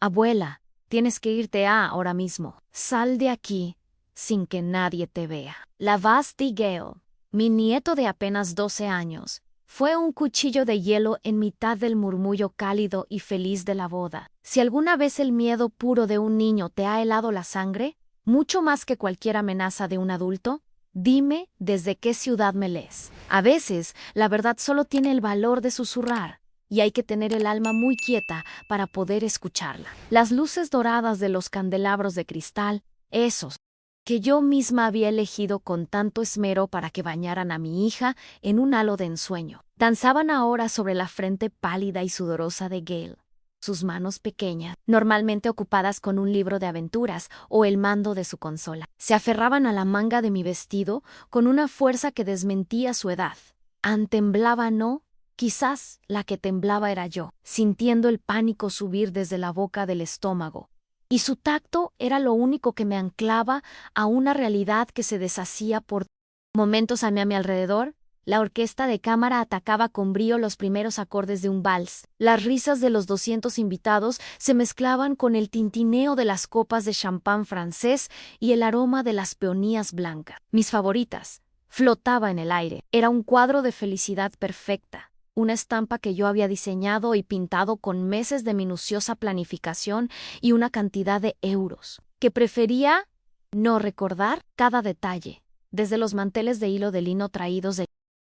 Abuela, tienes que irte ahora mismo. Sal de aquí sin que nadie te vea. La Vasti Gale, mi nieto de apenas 12 años, fue un cuchillo de hielo en mitad del murmullo cálido y feliz de la boda. Si alguna vez el miedo puro de un niño te ha helado la sangre, mucho más que cualquier amenaza de un adulto, dime desde qué ciudad me lees. A veces, la verdad solo tiene el valor de susurrar, y hay que tener el alma muy quieta para poder escucharla. Las luces doradas de los candelabros de cristal, esos que yo misma había elegido con tanto esmero para que bañaran a mi hija en un halo de ensueño, danzaban ahora sobre la frente pálida y sudorosa de Gale. Sus manos pequeñas, normalmente ocupadas con un libro de aventuras o el mando de su consola, se aferraban a la manga de mi vestido con una fuerza que desmentía su edad. Temblaba no, quizás la que temblaba era yo, sintiendo el pánico subir desde la boca del estómago. Y su tacto era lo único que me anclaba a una realidad que se deshacía por momentos a mi alrededor. La orquesta de cámara atacaba con brío los primeros acordes de un vals. Las risas de los 200 invitados se mezclaban con el tintineo de las copas de champán francés y el aroma de las peonías blancas. Mis favoritas. Flotaba en el aire. Era un cuadro de felicidad perfecta. Una estampa que yo había diseñado y pintado con meses de minuciosa planificación y una cantidad de euros, que prefería no recordar cada detalle, desde los manteles de hilo de lino traídos de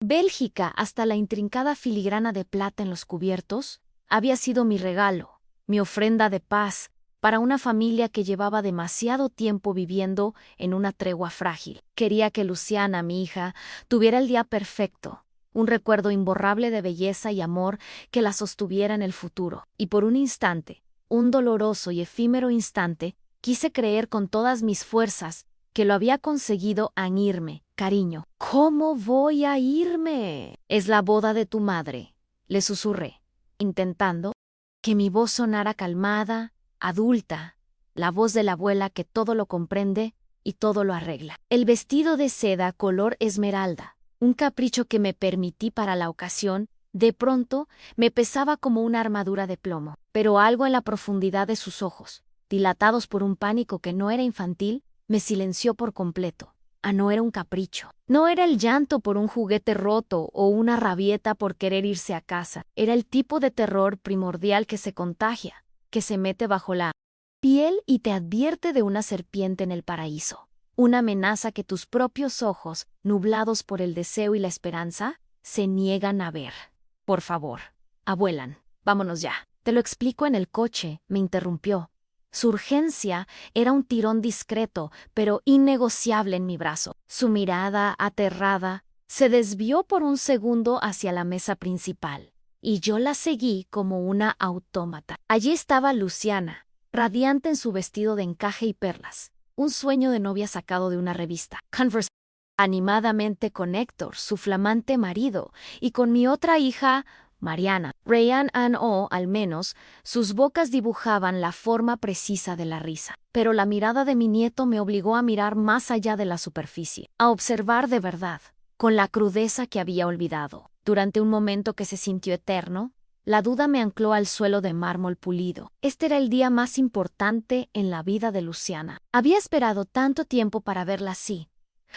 Bélgica hasta la intrincada filigrana de plata en los cubiertos, había sido mi regalo, mi ofrenda de paz, para una familia que llevaba demasiado tiempo viviendo en una tregua frágil. Quería que Luciana, mi hija, tuviera el día perfecto, un recuerdo imborrable de belleza y amor que la sostuviera en el futuro. Y por un instante, un doloroso y efímero instante, quise creer con todas mis fuerzas que lo había conseguido al irme. Cariño, ¿cómo voy a irme? Es la boda de tu madre, le susurré, intentando que mi voz sonara calmada, adulta, la voz de la abuela que todo lo comprende y todo lo arregla. El vestido de seda color esmeralda, un capricho que me permití para la ocasión, de pronto me pesaba como una armadura de plomo, pero algo en la profundidad de sus ojos, dilatados por un pánico que no era infantil, me silenció por completo. No era un capricho. No era el llanto por un juguete roto o una rabieta por querer irse a casa. Era el tipo de terror primordial que se contagia, que se mete bajo la piel y te advierte de una serpiente en el paraíso. Una amenaza que tus propios ojos, nublados por el deseo y la esperanza, se niegan a ver. Por favor, abuelan, vámonos ya. Te lo explico en el coche, me interrumpió. Su urgencia era un tirón discreto, pero innegociable en mi brazo. Su mirada, aterrada, se desvió por un segundo hacia la mesa principal, y yo la seguí como una autómata. Allí estaba Luciana, radiante en su vestido de encaje y perlas, un sueño de novia sacado de una revista. Converse animadamente con Héctor, su flamante marido, y con mi otra hija, Mariana. Ryan o al menos, sus bocas dibujaban la forma precisa de la risa. Pero la mirada de mi nieto me obligó a mirar más allá de la superficie, a observar de verdad, con la crudeza que había olvidado. Durante un momento que se sintió eterno, la duda me ancló al suelo de mármol pulido. Este era el día más importante en la vida de Luciana. Había esperado tanto tiempo para verla así,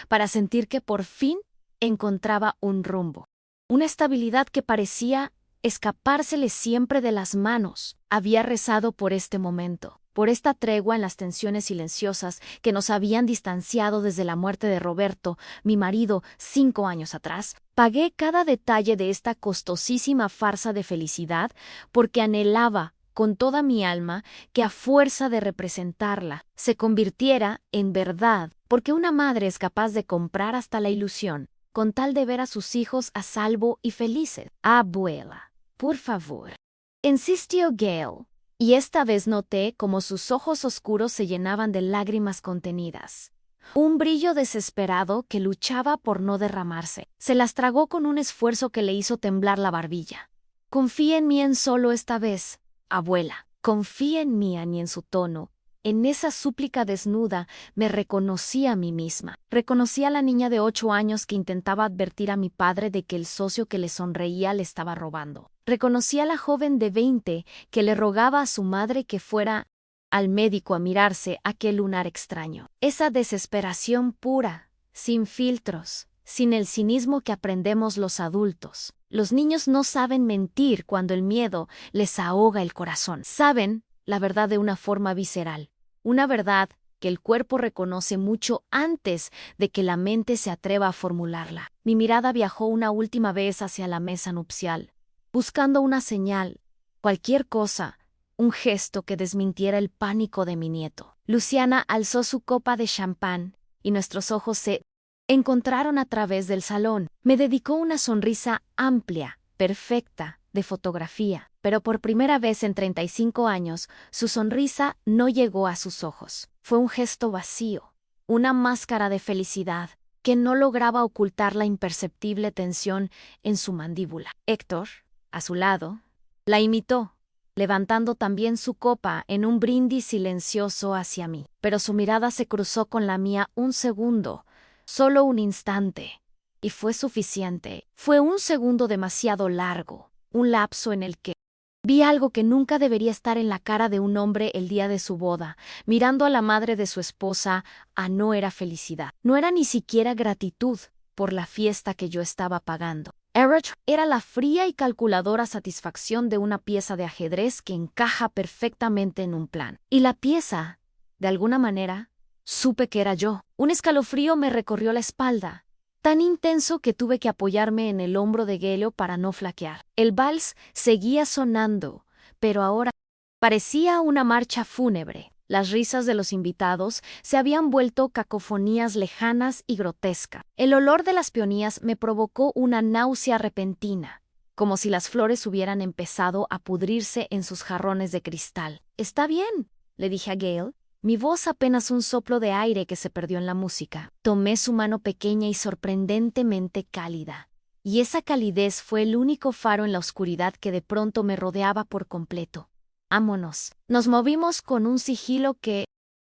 para sentir que por fin encontraba un rumbo. Una estabilidad que parecía escapársele siempre de las manos. Había rezado por este momento, por esta tregua en las tensiones silenciosas que nos habían distanciado desde la muerte de Roberto, mi marido, 5 años atrás. Pagué cada detalle de esta costosísima farsa de felicidad porque anhelaba con toda mi alma que a fuerza de representarla se convirtiera en verdad, porque una madre es capaz de comprar hasta la ilusión, con tal de ver a sus hijos a salvo y felices. Abuela, por favor, insistió Gale, y esta vez noté como sus ojos oscuros se llenaban de lágrimas contenidas. Un brillo desesperado que luchaba por no derramarse. Se las tragó con un esfuerzo que le hizo temblar la barbilla. Confía en mí en solo esta vez, abuela. Confía en mí, ni en su tono. En esa súplica desnuda me reconocí a mí misma. Reconocí a la niña de 8 años que intentaba advertir a mi padre de que el socio que le sonreía le estaba robando. Reconocí a la joven de 20 que le rogaba a su madre que fuera al médico a mirarse aquel lunar extraño. Esa desesperación pura, sin filtros, sin el cinismo que aprendemos los adultos. Los niños no saben mentir cuando el miedo les ahoga el corazón. Saben la verdad de una forma visceral, una verdad que el cuerpo reconoce mucho antes de que la mente se atreva a formularla. Mi mirada viajó una última vez hacia la mesa nupcial, buscando una señal, cualquier cosa, un gesto que desmintiera el pánico de mi nieto. Luciana alzó su copa de champán y nuestros ojos se encontraron a través del salón. Me dedicó una sonrisa amplia, perfecta, de fotografía, pero por primera vez en 35 años, su sonrisa no llegó a sus ojos. Fue un gesto vacío, una máscara de felicidad que no lograba ocultar la imperceptible tensión en su mandíbula. Héctor, a su lado, la imitó, levantando también su copa en un brindis silencioso hacia mí. Pero su mirada se cruzó con la mía un segundo, solo un instante, y fue suficiente. Fue un segundo demasiado largo, un lapso en el que vi algo que nunca debería estar en la cara de un hombre el día de su boda. Mirando a la madre de su esposa, no era felicidad, no era ni siquiera gratitud por la fiesta que yo estaba pagando. Era la fría y calculadora satisfacción de una pieza de ajedrez que encaja perfectamente en un plan. Y la pieza, de alguna manera, supe que era yo. Un escalofrío me recorrió la espalda, tan intenso que tuve que apoyarme en el hombro de Gelio para no flaquear. El vals seguía sonando, pero ahora parecía una marcha fúnebre. Las risas de los invitados se habían vuelto cacofonías lejanas y grotescas. El olor de las peonías me provocó una náusea repentina, como si las flores hubieran empezado a pudrirse en sus jarrones de cristal. «Está bien», le dije a Gale, mi voz apenas un soplo de aire que se perdió en la música. Tomé su mano pequeña y sorprendentemente cálida, y esa calidez fue el único faro en la oscuridad que de pronto me rodeaba por completo. «Vámonos». Nos movimos con un sigilo que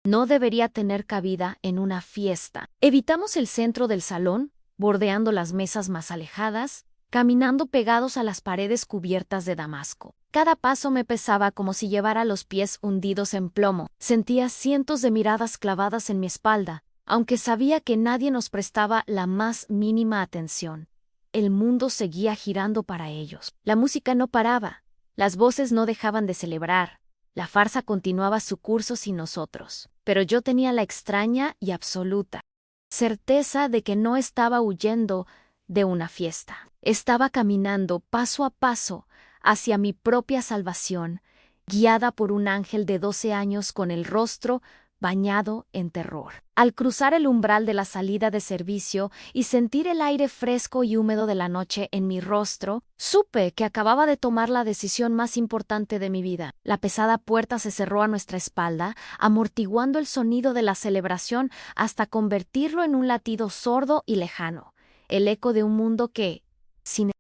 no debería tener cabida en una fiesta. Evitamos el centro del salón, bordeando las mesas más alejadas, caminando pegados a las paredes cubiertas de damasco. Cada paso me pesaba como si llevara los pies hundidos en plomo. Sentía cientos de miradas clavadas en mi espalda, aunque sabía que nadie nos prestaba la más mínima atención. El mundo seguía girando para ellos. La música no paraba. Las voces no dejaban de celebrar. La farsa continuaba su curso sin nosotros. Pero yo tenía la extraña y absoluta certeza de que no estaba huyendo de una fiesta. Estaba caminando paso a paso hacia mi propia salvación, guiada por un ángel de 12 años con el rostro bañado en terror. Al cruzar el umbral de la salida de servicio y sentir el aire fresco y húmedo de la noche en mi rostro, supe que acababa de tomar la decisión más importante de mi vida. La pesada puerta se cerró a nuestra espalda, amortiguando el sonido de la celebración hasta convertirlo en un latido sordo y lejano, el eco de un mundo que, sin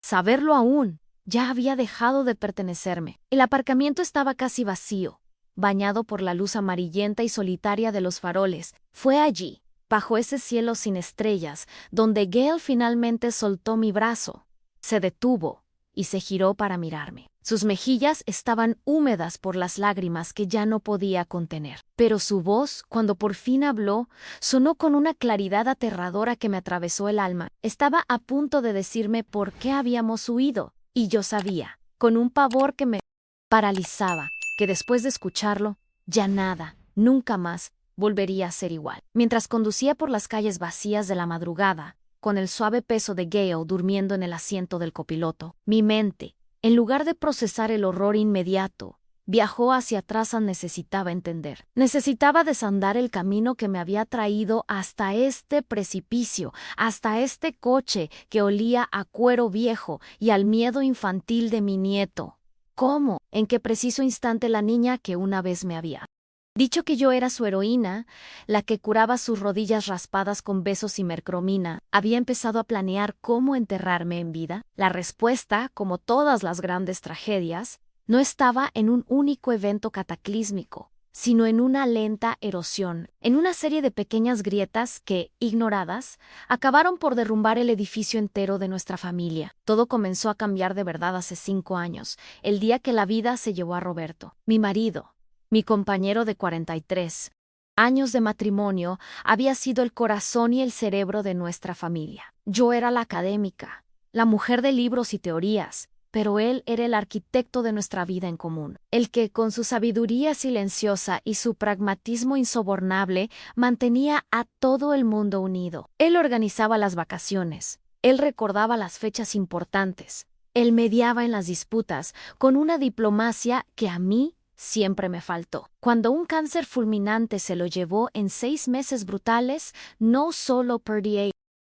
saberlo aún, ya había dejado de pertenecerme. El aparcamiento estaba casi vacío, bañado por la luz amarillenta y solitaria de los faroles. Fue allí, bajo ese cielo sin estrellas, donde Gale finalmente soltó mi brazo. Se detuvo y se giró para mirarme. Sus mejillas estaban húmedas por las lágrimas que ya no podía contener. Pero su voz, cuando por fin habló, sonó con una claridad aterradora que me atravesó el alma. Estaba a punto de decirme por qué habíamos huido, y yo sabía, con un pavor que me paralizaba, que después de escucharlo, ya nada, nunca más, volvería a ser igual. Mientras conducía por las calles vacías de la madrugada, con el suave peso de Gale durmiendo en el asiento del copiloto, mi mente, en lugar de procesar el horror inmediato, viajó hacia atrás. Necesitaba entender. Necesitaba desandar el camino que me había traído hasta este precipicio, hasta este coche que olía a cuero viejo y al miedo infantil de mi nieto. ¿Cómo? ¿En qué preciso instante la niña que una vez me había dicho que yo era su heroína, la que curaba sus rodillas raspadas con besos y mercromina, había empezado a planear cómo enterrarme en vida? La respuesta, como todas las grandes tragedias, no estaba en un único evento cataclísmico, sino en una lenta erosión, en una serie de pequeñas grietas que, ignoradas, acabaron por derrumbar el edificio entero de nuestra familia. Todo comenzó a cambiar de verdad hace 5 años, el día que la vida se llevó a Roberto, mi marido, mi compañero de 43 años de matrimonio. Había sido el corazón y el cerebro de nuestra familia. Yo era la académica, la mujer de libros y teorías, pero él era el arquitecto de nuestra vida en común, el que, con su sabiduría silenciosa y su pragmatismo insobornable, mantenía a todo el mundo unido. Él organizaba las vacaciones, él recordaba las fechas importantes, él mediaba en las disputas con una diplomacia que a mí siempre me faltó. Cuando un cáncer fulminante se lo llevó en 6 meses brutales, no solo perdí a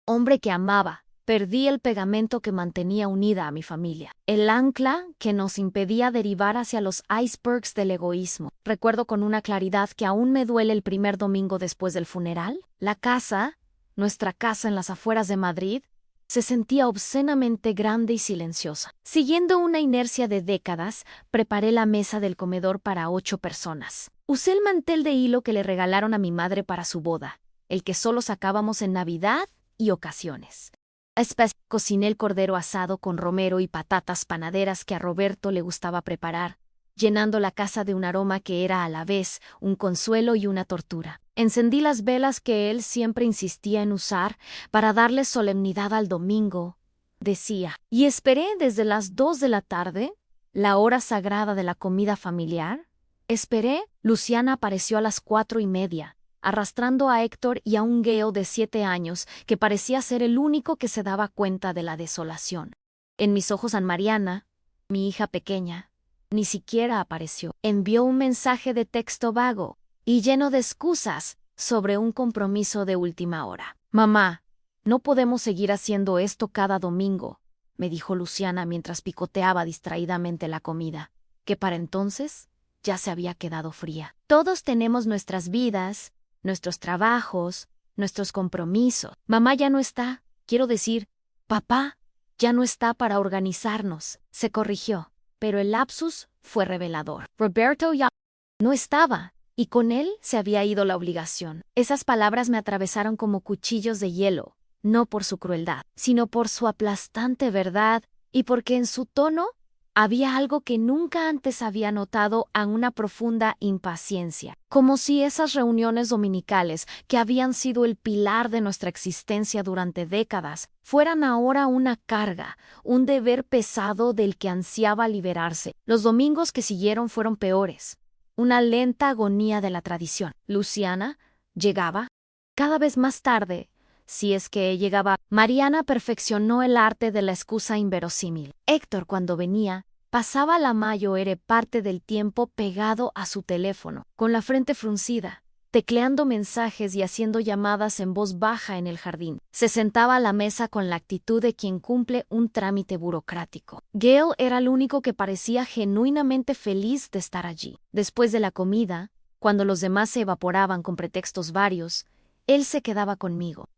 hombre que amaba, perdí el pegamento que mantenía unida a mi familia, el ancla que nos impedía derivar hacia los icebergs del egoísmo. Recuerdo con una claridad que aún me duele el primer domingo después del funeral. La casa, nuestra casa en las afueras de Madrid, se sentía obscenamente grande y silenciosa. Siguiendo una inercia de décadas, preparé la mesa del comedor para 8 personas. Usé el mantel de hilo que le regalaron a mi madre para su boda, el que solo sacábamos en Navidad y ocasiones. Cociné el cordero asado con romero y patatas panaderas que a Roberto le gustaba preparar, llenando la casa de un aroma que era a la vez un consuelo y una tortura. Encendí las velas que él siempre insistía en usar para darle solemnidad al domingo, decía, y esperé desde las 2 de la tarde, la hora sagrada de la comida familiar. Esperé. Luciana apareció a las 4:30, arrastrando a Héctor y a un Gale de 7 años que parecía ser el único que se daba cuenta de la desolación. En mis ojos, Mariana, mi hija pequeña, ni siquiera apareció. Envió un mensaje de texto vago y lleno de excusas sobre un compromiso de última hora. «Mamá, no podemos seguir haciendo esto cada domingo», me dijo Luciana mientras picoteaba distraídamente la comida, que para entonces ya se había quedado fría. «Todos tenemos nuestras vidas, nuestros trabajos, nuestros compromisos. Mamá ya no está, quiero decir, papá ya no está para organizarnos», se corrigió, pero el lapsus fue revelador. Roberto ya no estaba, y con él se había ido la obligación. Esas palabras me atravesaron como cuchillos de hielo, no por su crueldad, sino por su aplastante verdad y porque en su tono había algo que nunca antes había notado, a una profunda impaciencia, como si esas reuniones dominicales, que habían sido el pilar de nuestra existencia durante décadas, fueran ahora una carga, un deber pesado del que ansiaba liberarse. Los domingos que siguieron fueron peores, una lenta agonía de la tradición. Luciana llegaba cada vez más tarde. Si es que llegaba, Mariana perfeccionó el arte de la excusa inverosímil. Héctor, cuando venía, pasaba la mayor parte del tiempo pegado a su teléfono, con la frente fruncida, tecleando mensajes y haciendo llamadas en voz baja en el jardín. Se sentaba a la mesa con la actitud de quien cumple un trámite burocrático. Gale era el único que parecía genuinamente feliz de estar allí. Después de la comida, cuando los demás se evaporaban con pretextos varios, él se quedaba conmigo.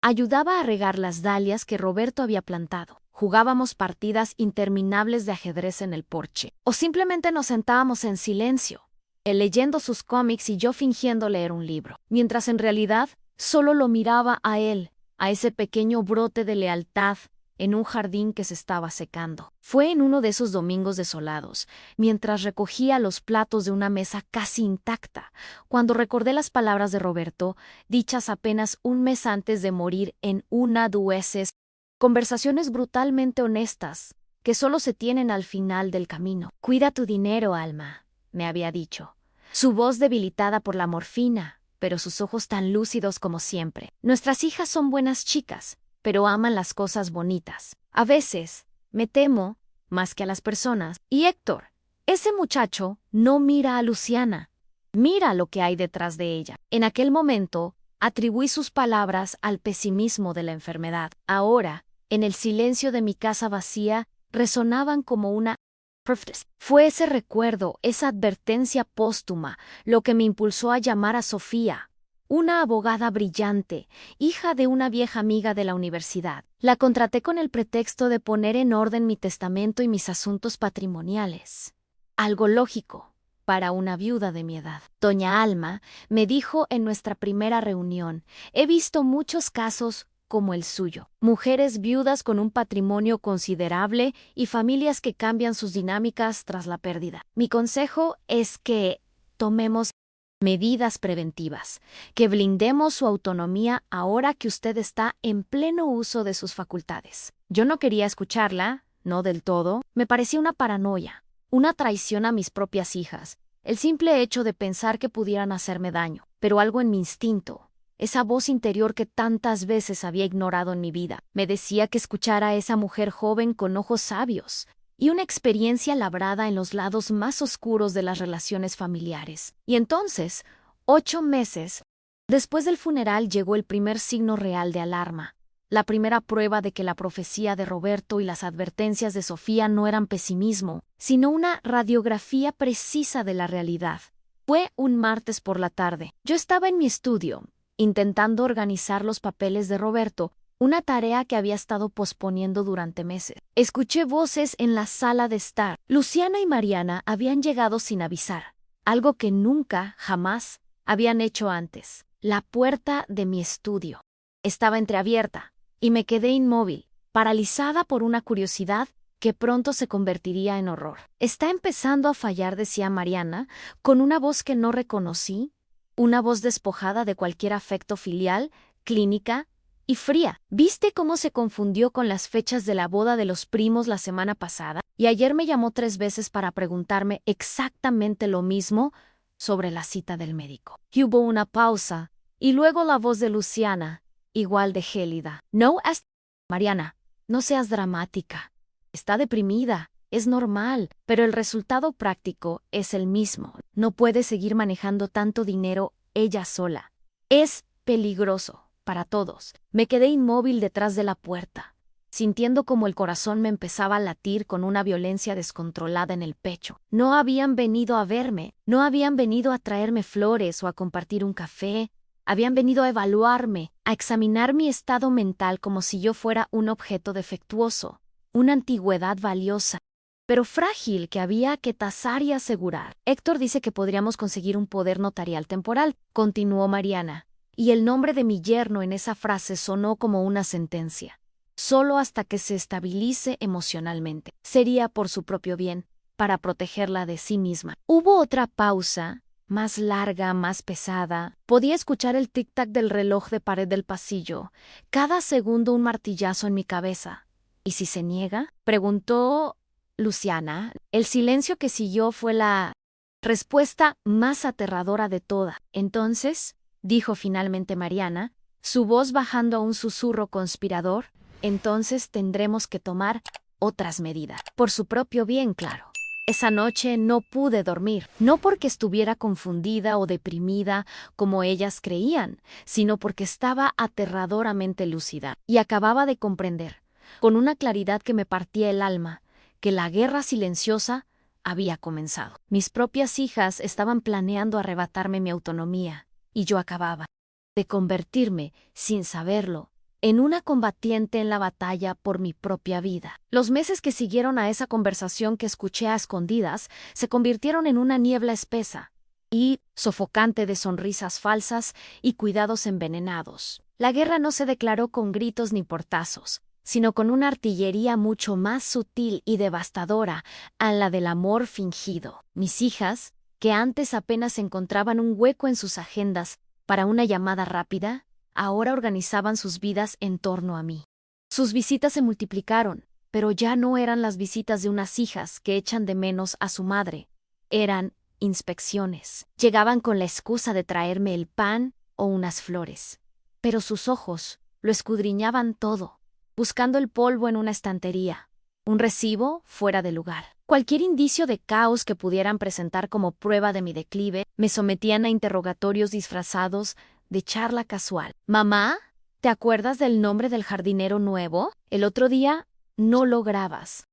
Ayudaba a regar las dalias que Roberto había plantado. Jugábamos partidas interminables de ajedrez en el porche. O simplemente nos sentábamos en silencio, él leyendo sus cómics y yo fingiendo leer un libro, mientras en realidad solo lo miraba a él, a ese pequeño brote de lealtad en un jardín que se estaba secando. Fue en uno de esos domingos desolados, mientras recogía los platos de una mesa casi intacta, cuando recordé las palabras de Roberto, dichas apenas un mes antes de morir en una dueces, conversaciones brutalmente honestas, que solo se tienen al final del camino. «Cuida tu dinero, Alma», me había dicho. Su voz debilitada por la morfina, pero sus ojos tan lúcidos como siempre. «Nuestras hijas son buenas chicas, pero aman las cosas bonitas. A veces, me temo, más que a las personas. Y Héctor, ese muchacho no mira a Luciana, mira lo que hay detrás de ella». En aquel momento, atribuí sus palabras al pesimismo de la enfermedad. Ahora, en el silencio de mi casa vacía, resonaban como una... Fue ese recuerdo, esa advertencia póstuma, lo que me impulsó a llamar a Sofía, una abogada brillante, hija de una vieja amiga de la universidad. La contraté con el pretexto de poner en orden mi testamento y mis asuntos patrimoniales. Algo lógico, para una viuda de mi edad. Doña Alma me dijo en nuestra primera reunión, he visto muchos casos como el suyo. Mujeres viudas con un patrimonio considerable y familias que cambian sus dinámicas tras la pérdida. Mi consejo es que tomemos medidas preventivas, que blindemos su autonomía ahora que usted está en pleno uso de sus facultades. Yo no quería escucharla, no del todo. Me parecía una paranoia, una traición a mis propias hijas, el simple hecho de pensar que pudieran hacerme daño. Pero algo en mi instinto, esa voz interior que tantas veces había ignorado en mi vida, me decía que escuchara a esa mujer joven con ojos sabios y una experiencia labrada en los lados más oscuros de las relaciones familiares. Y entonces, 8 meses después del funeral, llegó el primer signo real de alarma, la primera prueba de que la profecía de Roberto y las advertencias de Sofía no eran pesimismo, sino una radiografía precisa de la realidad. Fue un martes por la tarde. Yo estaba en mi estudio, intentando organizar los papeles de Roberto, una tarea que había estado posponiendo durante meses. Escuché voces en la sala de estar. Luciana y Mariana habían llegado sin avisar, algo que nunca, jamás, habían hecho antes. La puerta de mi estudio estaba entreabierta, y me quedé inmóvil, paralizada por una curiosidad que pronto se convertiría en horror. Está empezando a fallar, decía Mariana, con una voz que no reconocí, una voz despojada de cualquier afecto filial, clínica y fría. ¿Viste cómo se confundió con las fechas de la boda de los primos la semana pasada? Y ayer me llamó 3 veces para preguntarme exactamente lo mismo sobre la cita del médico. Y hubo una pausa, y luego la voz de Luciana, igual de gélida. Mariana, no seas dramática. Está deprimida, es normal, pero el resultado práctico es el mismo. No puede seguir manejando tanto dinero ella sola. Es peligroso para todos. Me quedé inmóvil detrás de la puerta, sintiendo como el corazón me empezaba a latir con una violencia descontrolada en el pecho. No habían venido a verme, no habían venido a traerme flores o a compartir un café. Habían venido a evaluarme, a examinar mi estado mental como si yo fuera un objeto defectuoso, una antigüedad valiosa, pero frágil que había que tasar y asegurar. Héctor dice que podríamos conseguir un poder notarial temporal, continuó Mariana, y el nombre de mi yerno en esa frase sonó como una sentencia. Solo hasta que se estabilice emocionalmente. Sería por su propio bien, para protegerla de sí misma. Hubo otra pausa, más larga, más pesada. Podía escuchar el tic-tac del reloj de pared del pasillo, cada segundo un martillazo en mi cabeza. ¿Y si se niega?, preguntó Luciana. El silencio que siguió fue la respuesta más aterradora de toda. Entonces, dijo finalmente Mariana, su voz bajando a un susurro conspirador, entonces tendremos que tomar otras medidas. Por su propio bien, claro. Esa noche no pude dormir, no porque estuviera confundida o deprimida como ellas creían, sino porque estaba aterradoramente lúcida y acababa de comprender, con una claridad que me partía el alma, que la guerra silenciosa había comenzado. Mis propias hijas estaban planeando arrebatarme mi autonomía, y yo acababa de convertirme, sin saberlo, en una combatiente en la batalla por mi propia vida. Los meses que siguieron a esa conversación que escuché a escondidas se convirtieron en una niebla espesa y sofocante de sonrisas falsas y cuidados envenenados. La guerra no se declaró con gritos ni portazos, sino con una artillería mucho más sutil y devastadora a la del amor fingido. Mis hijas, que antes apenas encontraban un hueco en sus agendas para una llamada rápida, ahora organizaban sus vidas en torno a mí. Sus visitas se multiplicaron, pero ya no eran las visitas de unas hijas que echan de menos a su madre. Eran inspecciones. Llegaban con la excusa de traerme el pan o unas flores. Pero sus ojos lo escudriñaban todo, buscando el polvo en una estantería, un recibo fuera de lugar. Cualquier indicio de caos que pudieran presentar como prueba de mi declive, me sometían a interrogatorios disfrazados de charla casual. «Mamá, ¿te acuerdas del nombre del jardinero nuevo? El otro día no lo grabas».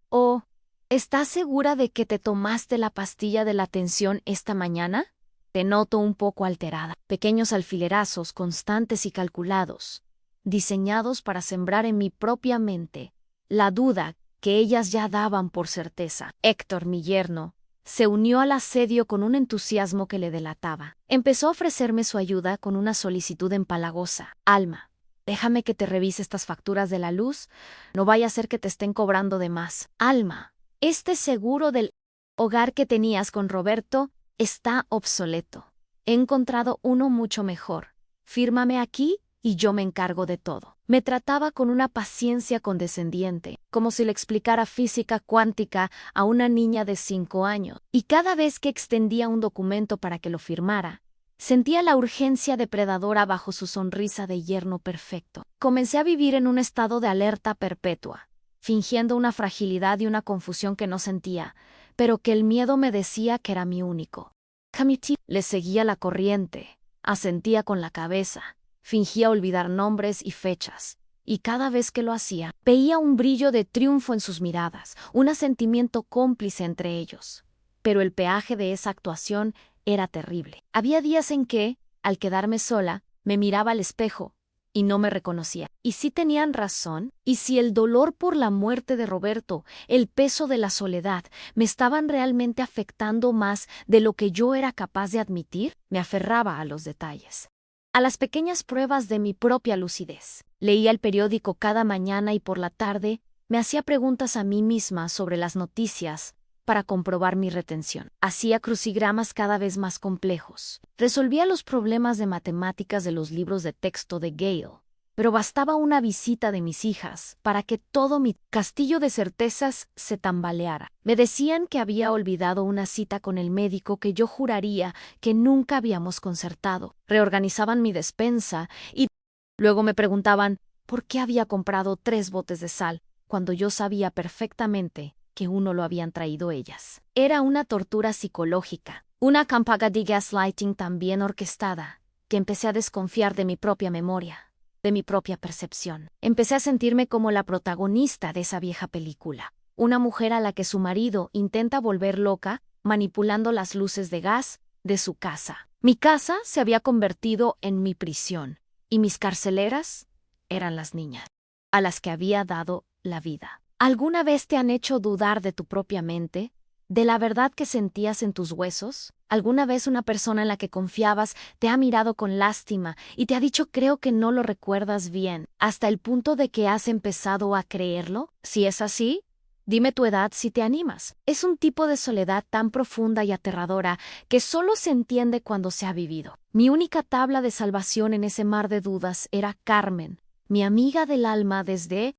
«Oh, ¿estás segura de que te tomaste la pastilla de la tensión esta mañana? Te noto un poco alterada». Pequeños alfilerazos constantes y calculados, diseñados para sembrar en mi propia mente la duda que ellas ya daban por certeza. Héctor, mi yerno, se unió al asedio con un entusiasmo que le delataba. Empezó a ofrecerme su ayuda con una solicitud empalagosa. Alma, déjame que te revise estas facturas de la luz. No vaya a ser que te estén cobrando de más. Alma, este seguro del hogar que tenías con Roberto está obsoleto. He encontrado uno mucho mejor. Fírmame aquí y yo me encargo de todo. Me trataba con una paciencia condescendiente, como si le explicara física cuántica a una niña de 5 años. Y cada vez que extendía un documento para que lo firmara, sentía la urgencia depredadora bajo su sonrisa de yerno perfecto. Comencé a vivir en un estado de alerta perpetua, fingiendo una fragilidad y una confusión que no sentía, pero que el miedo me decía que era mi único. Committee le seguía la corriente, asentía con la cabeza, fingía olvidar nombres y fechas, y cada vez que lo hacía, veía un brillo de triunfo en sus miradas, un asentimiento cómplice entre ellos. Pero el peaje de esa actuación era terrible. Había días en que, al quedarme sola, me miraba al espejo y no me reconocía. ¿Y si tenían razón? ¿Y si el dolor por la muerte de Roberto, el peso de la soledad, me estaban realmente afectando más de lo que yo era capaz de admitir? Me aferraba a los detalles, a las pequeñas pruebas de mi propia lucidez. Leía el periódico cada mañana y por la tarde me hacía preguntas a mí misma sobre las noticias para comprobar mi retención. Hacía crucigramas cada vez más complejos. Resolvía los problemas de matemáticas de los libros de texto de Gale. Pero bastaba una visita de mis hijas para que todo mi castillo de certezas se tambaleara. Me decían que había olvidado una cita con el médico que yo juraría que nunca habíamos concertado. Reorganizaban mi despensa y luego me preguntaban por qué había comprado 3 botes de sal, cuando yo sabía perfectamente que uno lo habían traído ellas. Era una tortura psicológica, una campaña de gaslighting tan bien orquestada, que empecé a desconfiar de mi propia memoria, de mi propia percepción. Empecé a sentirme como la protagonista de esa vieja película, una mujer a la que su marido intenta volver loca manipulando las luces de gas de su casa. Mi casa se había convertido en mi prisión, y mis carceleras eran las niñas, a las que había dado la vida. ¿Alguna vez te han hecho dudar de tu propia mente, de la verdad que sentías en tus huesos? ¿Alguna vez una persona en la que confiabas te ha mirado con lástima y te ha dicho creo que no lo recuerdas bien, hasta el punto de que has empezado a creerlo? Si es así, dime tu edad si te animas. Es un tipo de soledad tan profunda y aterradora que solo se entiende cuando se ha vivido. Mi única tabla de salvación en ese mar de dudas era Carmen, mi amiga del alma desde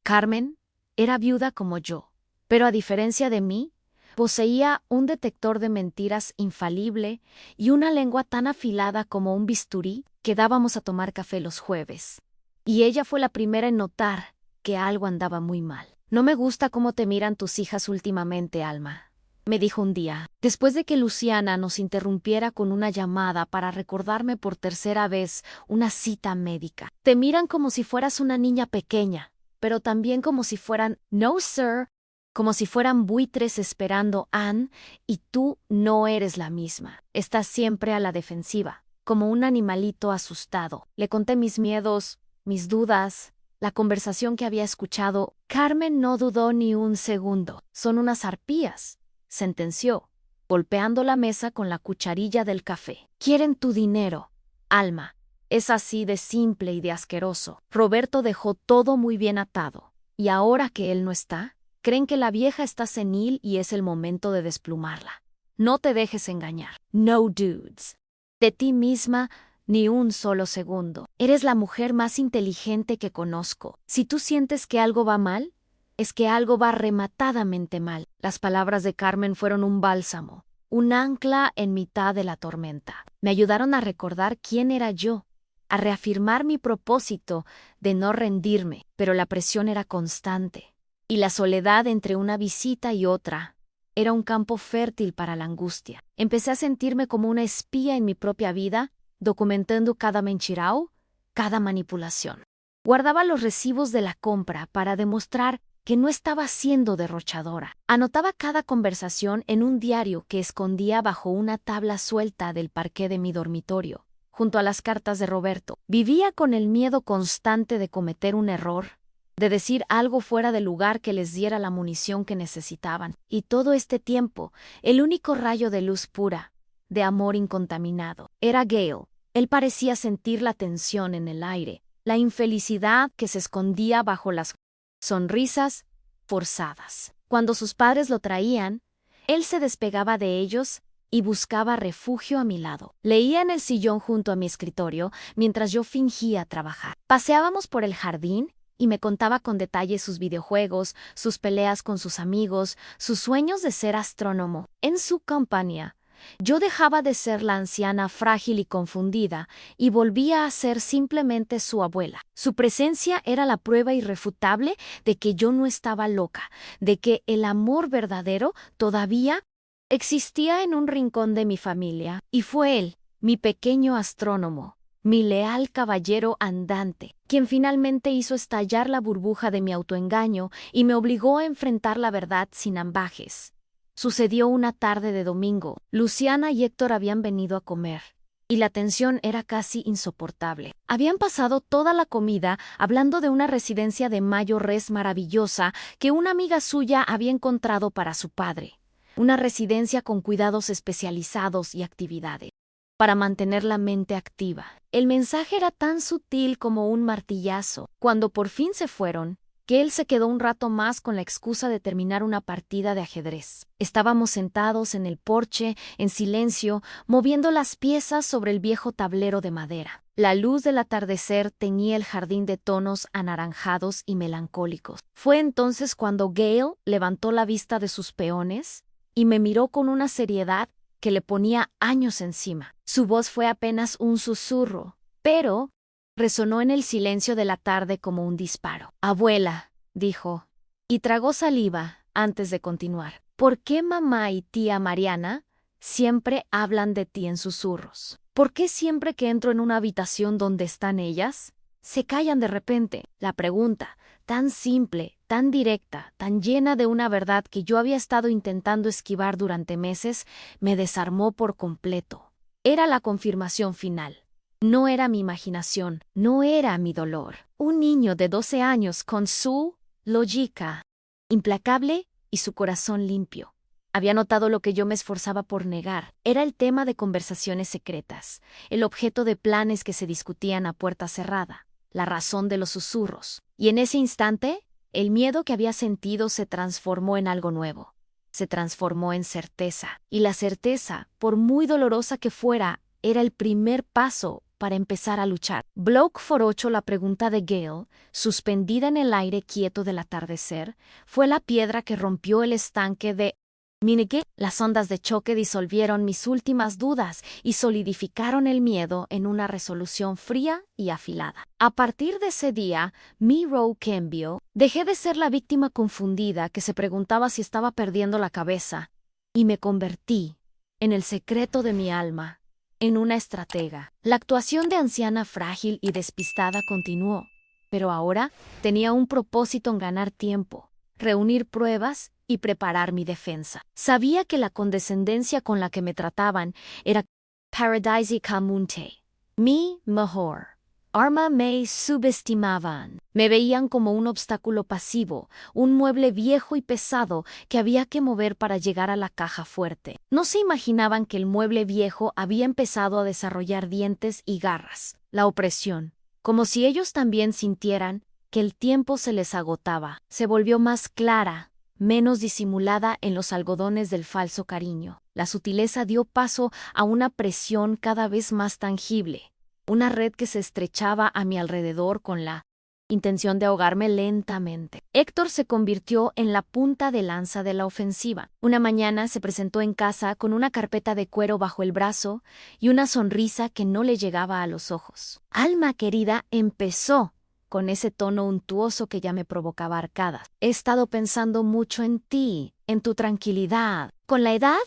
Carmen era viuda como yo, pero a diferencia de mí, poseía un detector de mentiras infalible y una lengua tan afilada como un bisturí que dábamos a tomar café los jueves. Y ella fue la primera en notar que algo andaba muy mal. No me gusta cómo te miran tus hijas últimamente, Alma, me dijo un día, después de que Luciana nos interrumpiera con una llamada para recordarme por tercera vez una cita médica. Te miran como si fueras una niña pequeña, pero también como si fueran, no sir, como si fueran buitres esperando Anne, y tú no eres la misma. Estás siempre a la defensiva, como un animalito asustado. Le conté mis miedos, mis dudas, la conversación que había escuchado. Carmen no dudó ni un segundo. Son unas arpías, sentenció, golpeando la mesa con la cucharilla del café. Quieren tu dinero, Alma. Es así de simple y de asqueroso. Roberto dejó todo muy bien atado, y ahora que él no está, creen que la vieja está senil y es el momento de desplumarla. No te dejes engañar. No, dudes. De ti misma, ni un solo segundo. Eres la mujer más inteligente que conozco. Si tú sientes que algo va mal, es que algo va rematadamente mal. Las palabras de Carmen fueron un bálsamo, un ancla en mitad de la tormenta. Me ayudaron a recordar quién era yo, a reafirmar mi propósito de no rendirme, pero la presión era constante, y la soledad entre una visita y otra era un campo fértil para la angustia. Empecé a sentirme como una espía en mi propia vida, documentando cada menchirao, cada manipulación. Guardaba los recibos de la compra para demostrar que no estaba siendo derrochadora. Anotaba cada conversación en un diario que escondía bajo una tabla suelta del parqué de mi dormitorio, junto a las cartas de Roberto. Vivía con el miedo constante de cometer un error, de decir algo fuera de lugar que les diera la munición que necesitaban. Y todo este tiempo, el único rayo de luz pura, de amor incontaminado, era Gale. Él parecía sentir la tensión en el aire, la infelicidad que se escondía bajo las sonrisas forzadas. Cuando sus padres lo traían, él se despegaba de ellos y buscaba refugio a mi lado. Leía en el sillón junto a mi escritorio mientras yo fingía trabajar. Paseábamos por el jardín y me contaba con detalle sus videojuegos, sus peleas con sus amigos, sus sueños de ser astrónomo. En su compañía, yo dejaba de ser la anciana frágil y confundida y volvía a ser simplemente su abuela. Su presencia era la prueba irrefutable de que yo no estaba loca, de que el amor verdadero todavía existía en un rincón de mi familia. Y fue él, mi pequeño astrónomo, mi leal caballero andante, quien finalmente hizo estallar la burbuja de mi autoengaño y me obligó a enfrentar la verdad sin ambajes. Sucedió una tarde de domingo. Luciana y Héctor habían venido a comer, y la tensión era casi insoportable. Habían pasado toda la comida hablando de una residencia de Mayo Res maravillosa que una amiga suya había encontrado para su padre. Una residencia con cuidados especializados y actividades para mantener la mente activa. El mensaje era tan sutil como un martillazo. Cuando por fin se fueron, que él se quedó un rato más con la excusa de terminar una partida de ajedrez. Estábamos sentados en el porche, en silencio, moviendo las piezas sobre el viejo tablero de madera. La luz del atardecer teñía el jardín de tonos anaranjados y melancólicos. Fue entonces cuando Gale levantó la vista de sus peones y me miró con una seriedad que le ponía años encima. Su voz fue apenas un susurro, pero resonó en el silencio de la tarde como un disparo. «Abuela», dijo, y tragó saliva antes de continuar. «¿Por qué mamá y tía Mariana siempre hablan de ti en susurros? ¿Por qué siempre que entro en una habitación donde están ellas, se callan de repente?» La pregunta, tan simple, tan directa, tan llena de una verdad que yo había estado intentando esquivar durante meses, me desarmó por completo. Era la confirmación final. No era mi imaginación, no era mi dolor. Un niño de 12 años con su lógica implacable y su corazón limpio. Había notado lo que yo me esforzaba por negar. Era el tema de conversaciones secretas, el objeto de planes que se discutían a puerta cerrada, la razón de los susurros. Y en ese instante, el miedo que había sentido se transformó en algo nuevo. Se transformó en certeza. Y la certeza, por muy dolorosa que fuera, era el primer paso para empezar a luchar. Block for 8, la pregunta de Gale, suspendida en el aire quieto del atardecer, fue la piedra que rompió el estanque de Minigate. Las ondas de choque disolvieron mis últimas dudas y solidificaron el miedo en una resolución fría y afilada. A partir de ese día, mi role cambió. Dejé de ser la víctima confundida que se preguntaba si estaba perdiendo la cabeza y me convertí, en el secreto de mi alma, en una estratega. La actuación de anciana frágil y despistada continuó, pero ahora tenía un propósito en ganar tiempo, reunir pruebas y preparar mi defensa. Sabía que la condescendencia con la que me trataban era paradisicamente mi mejor arma. Me subestimaban. Me veían como un obstáculo pasivo, un mueble viejo y pesado que había que mover para llegar a la caja fuerte. No se imaginaban que el mueble viejo había empezado a desarrollar dientes y garras. La opresión, como si ellos también sintieran que el tiempo se les agotaba, se volvió más clara, menos disimulada en los algodones del falso cariño. La sutileza dio paso a una presión cada vez más tangible. Una red que se estrechaba a mi alrededor con la intención de ahogarme lentamente. Héctor se convirtió en la punta de lanza de la ofensiva. Una mañana se presentó en casa con una carpeta de cuero bajo el brazo y una sonrisa que no le llegaba a los ojos. «Alma querida», empezó con ese tono untuoso que ya me provocaba arcadas. «He estado pensando mucho en ti, en tu tranquilidad. Con la edad,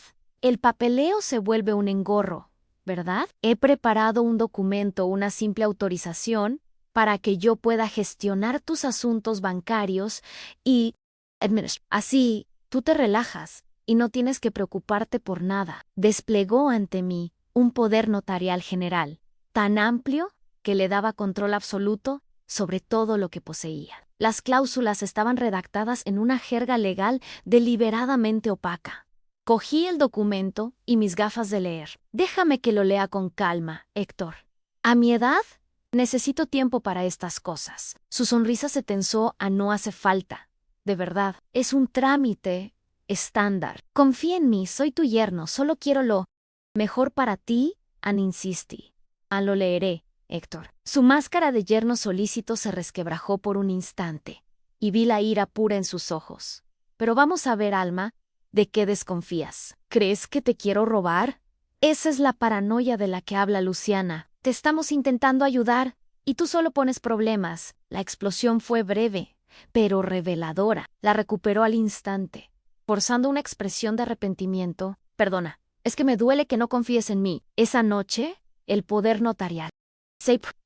el papeleo se vuelve un engorro, ¿verdad? He preparado un documento, una simple autorización, para que yo pueda gestionar tus asuntos bancarios y así tú te relajas y no tienes que preocuparte por nada». Desplegó ante mí un poder notarial general, tan amplio que le daba control absoluto sobre todo lo que poseía. Las cláusulas estaban redactadas en una jerga legal deliberadamente opaca. Cogí el documento y mis gafas de leer. Déjame que lo lea con calma, Héctor. A mi edad, necesito tiempo para estas cosas. Su sonrisa se tensó a no hace falta. De verdad, es un trámite estándar. Confía en mí, soy tu yerno, solo quiero lo mejor para ti, Ann insistí. Lo leeré, Héctor. Su máscara de yerno solícito se resquebrajó por un instante, y vi la ira pura en sus ojos. Pero vamos a ver, Alma, ¿de qué desconfías? ¿Crees que te quiero robar? Esa es la paranoia de la que habla Luciana. Te estamos intentando ayudar, y tú solo pones problemas. La explosión fue breve, pero reveladora. La recuperó al instante, forzando una expresión de arrepentimiento. Perdona, es que me duele que no confíes en mí. Esa noche, el poder notarial.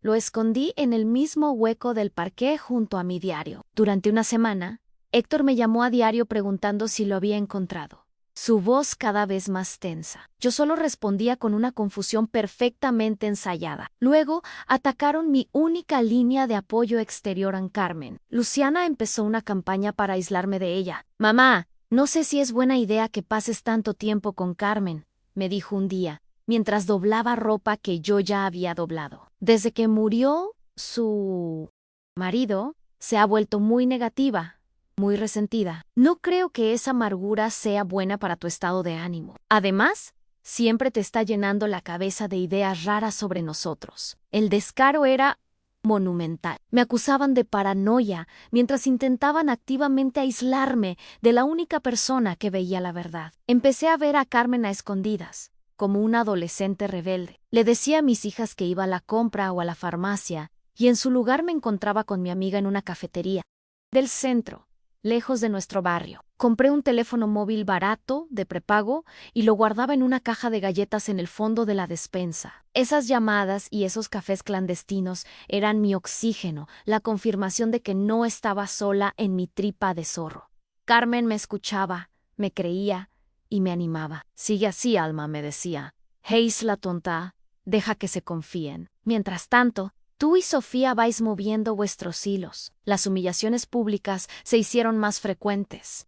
Lo escondí en el mismo hueco del parqué junto a mi diario. Durante una semana, Héctor me llamó a diario preguntando si lo había encontrado. Su voz cada vez más tensa. Yo solo respondía con una confusión perfectamente ensayada. Luego, atacaron mi única línea de apoyo exterior a Carmen. Luciana empezó una campaña para aislarme de ella. Mamá, no sé si es buena idea que pases tanto tiempo con Carmen, me dijo un día, mientras doblaba ropa que yo ya había doblado. Desde que murió su marido, se ha vuelto muy negativa, muy resentida. No creo que esa amargura sea buena para tu estado de ánimo. Además, siempre te está llenando la cabeza de ideas raras sobre nosotros. El descaro era monumental. Me acusaban de paranoia mientras intentaban activamente aislarme de la única persona que veía la verdad. Empecé a ver a Carmen a escondidas, como una adolescente rebelde. Le decía a mis hijas que iba a la compra o a la farmacia, y en su lugar me encontraba con mi amiga en una cafetería del centro, lejos de nuestro barrio. Compré un teléfono móvil barato, de prepago, y lo guardaba en una caja de galletas en el fondo de la despensa. Esas llamadas y esos cafés clandestinos eran mi oxígeno, la confirmación de que no estaba sola en mi tripa de zorro. Carmen me escuchaba, me creía y me animaba. Sigue así, Alma, me decía. Hayes la tonta, deja que se confíen. Mientras tanto, tú y Sofía vais moviendo vuestros hilos. Las humillaciones públicas se hicieron más frecuentes.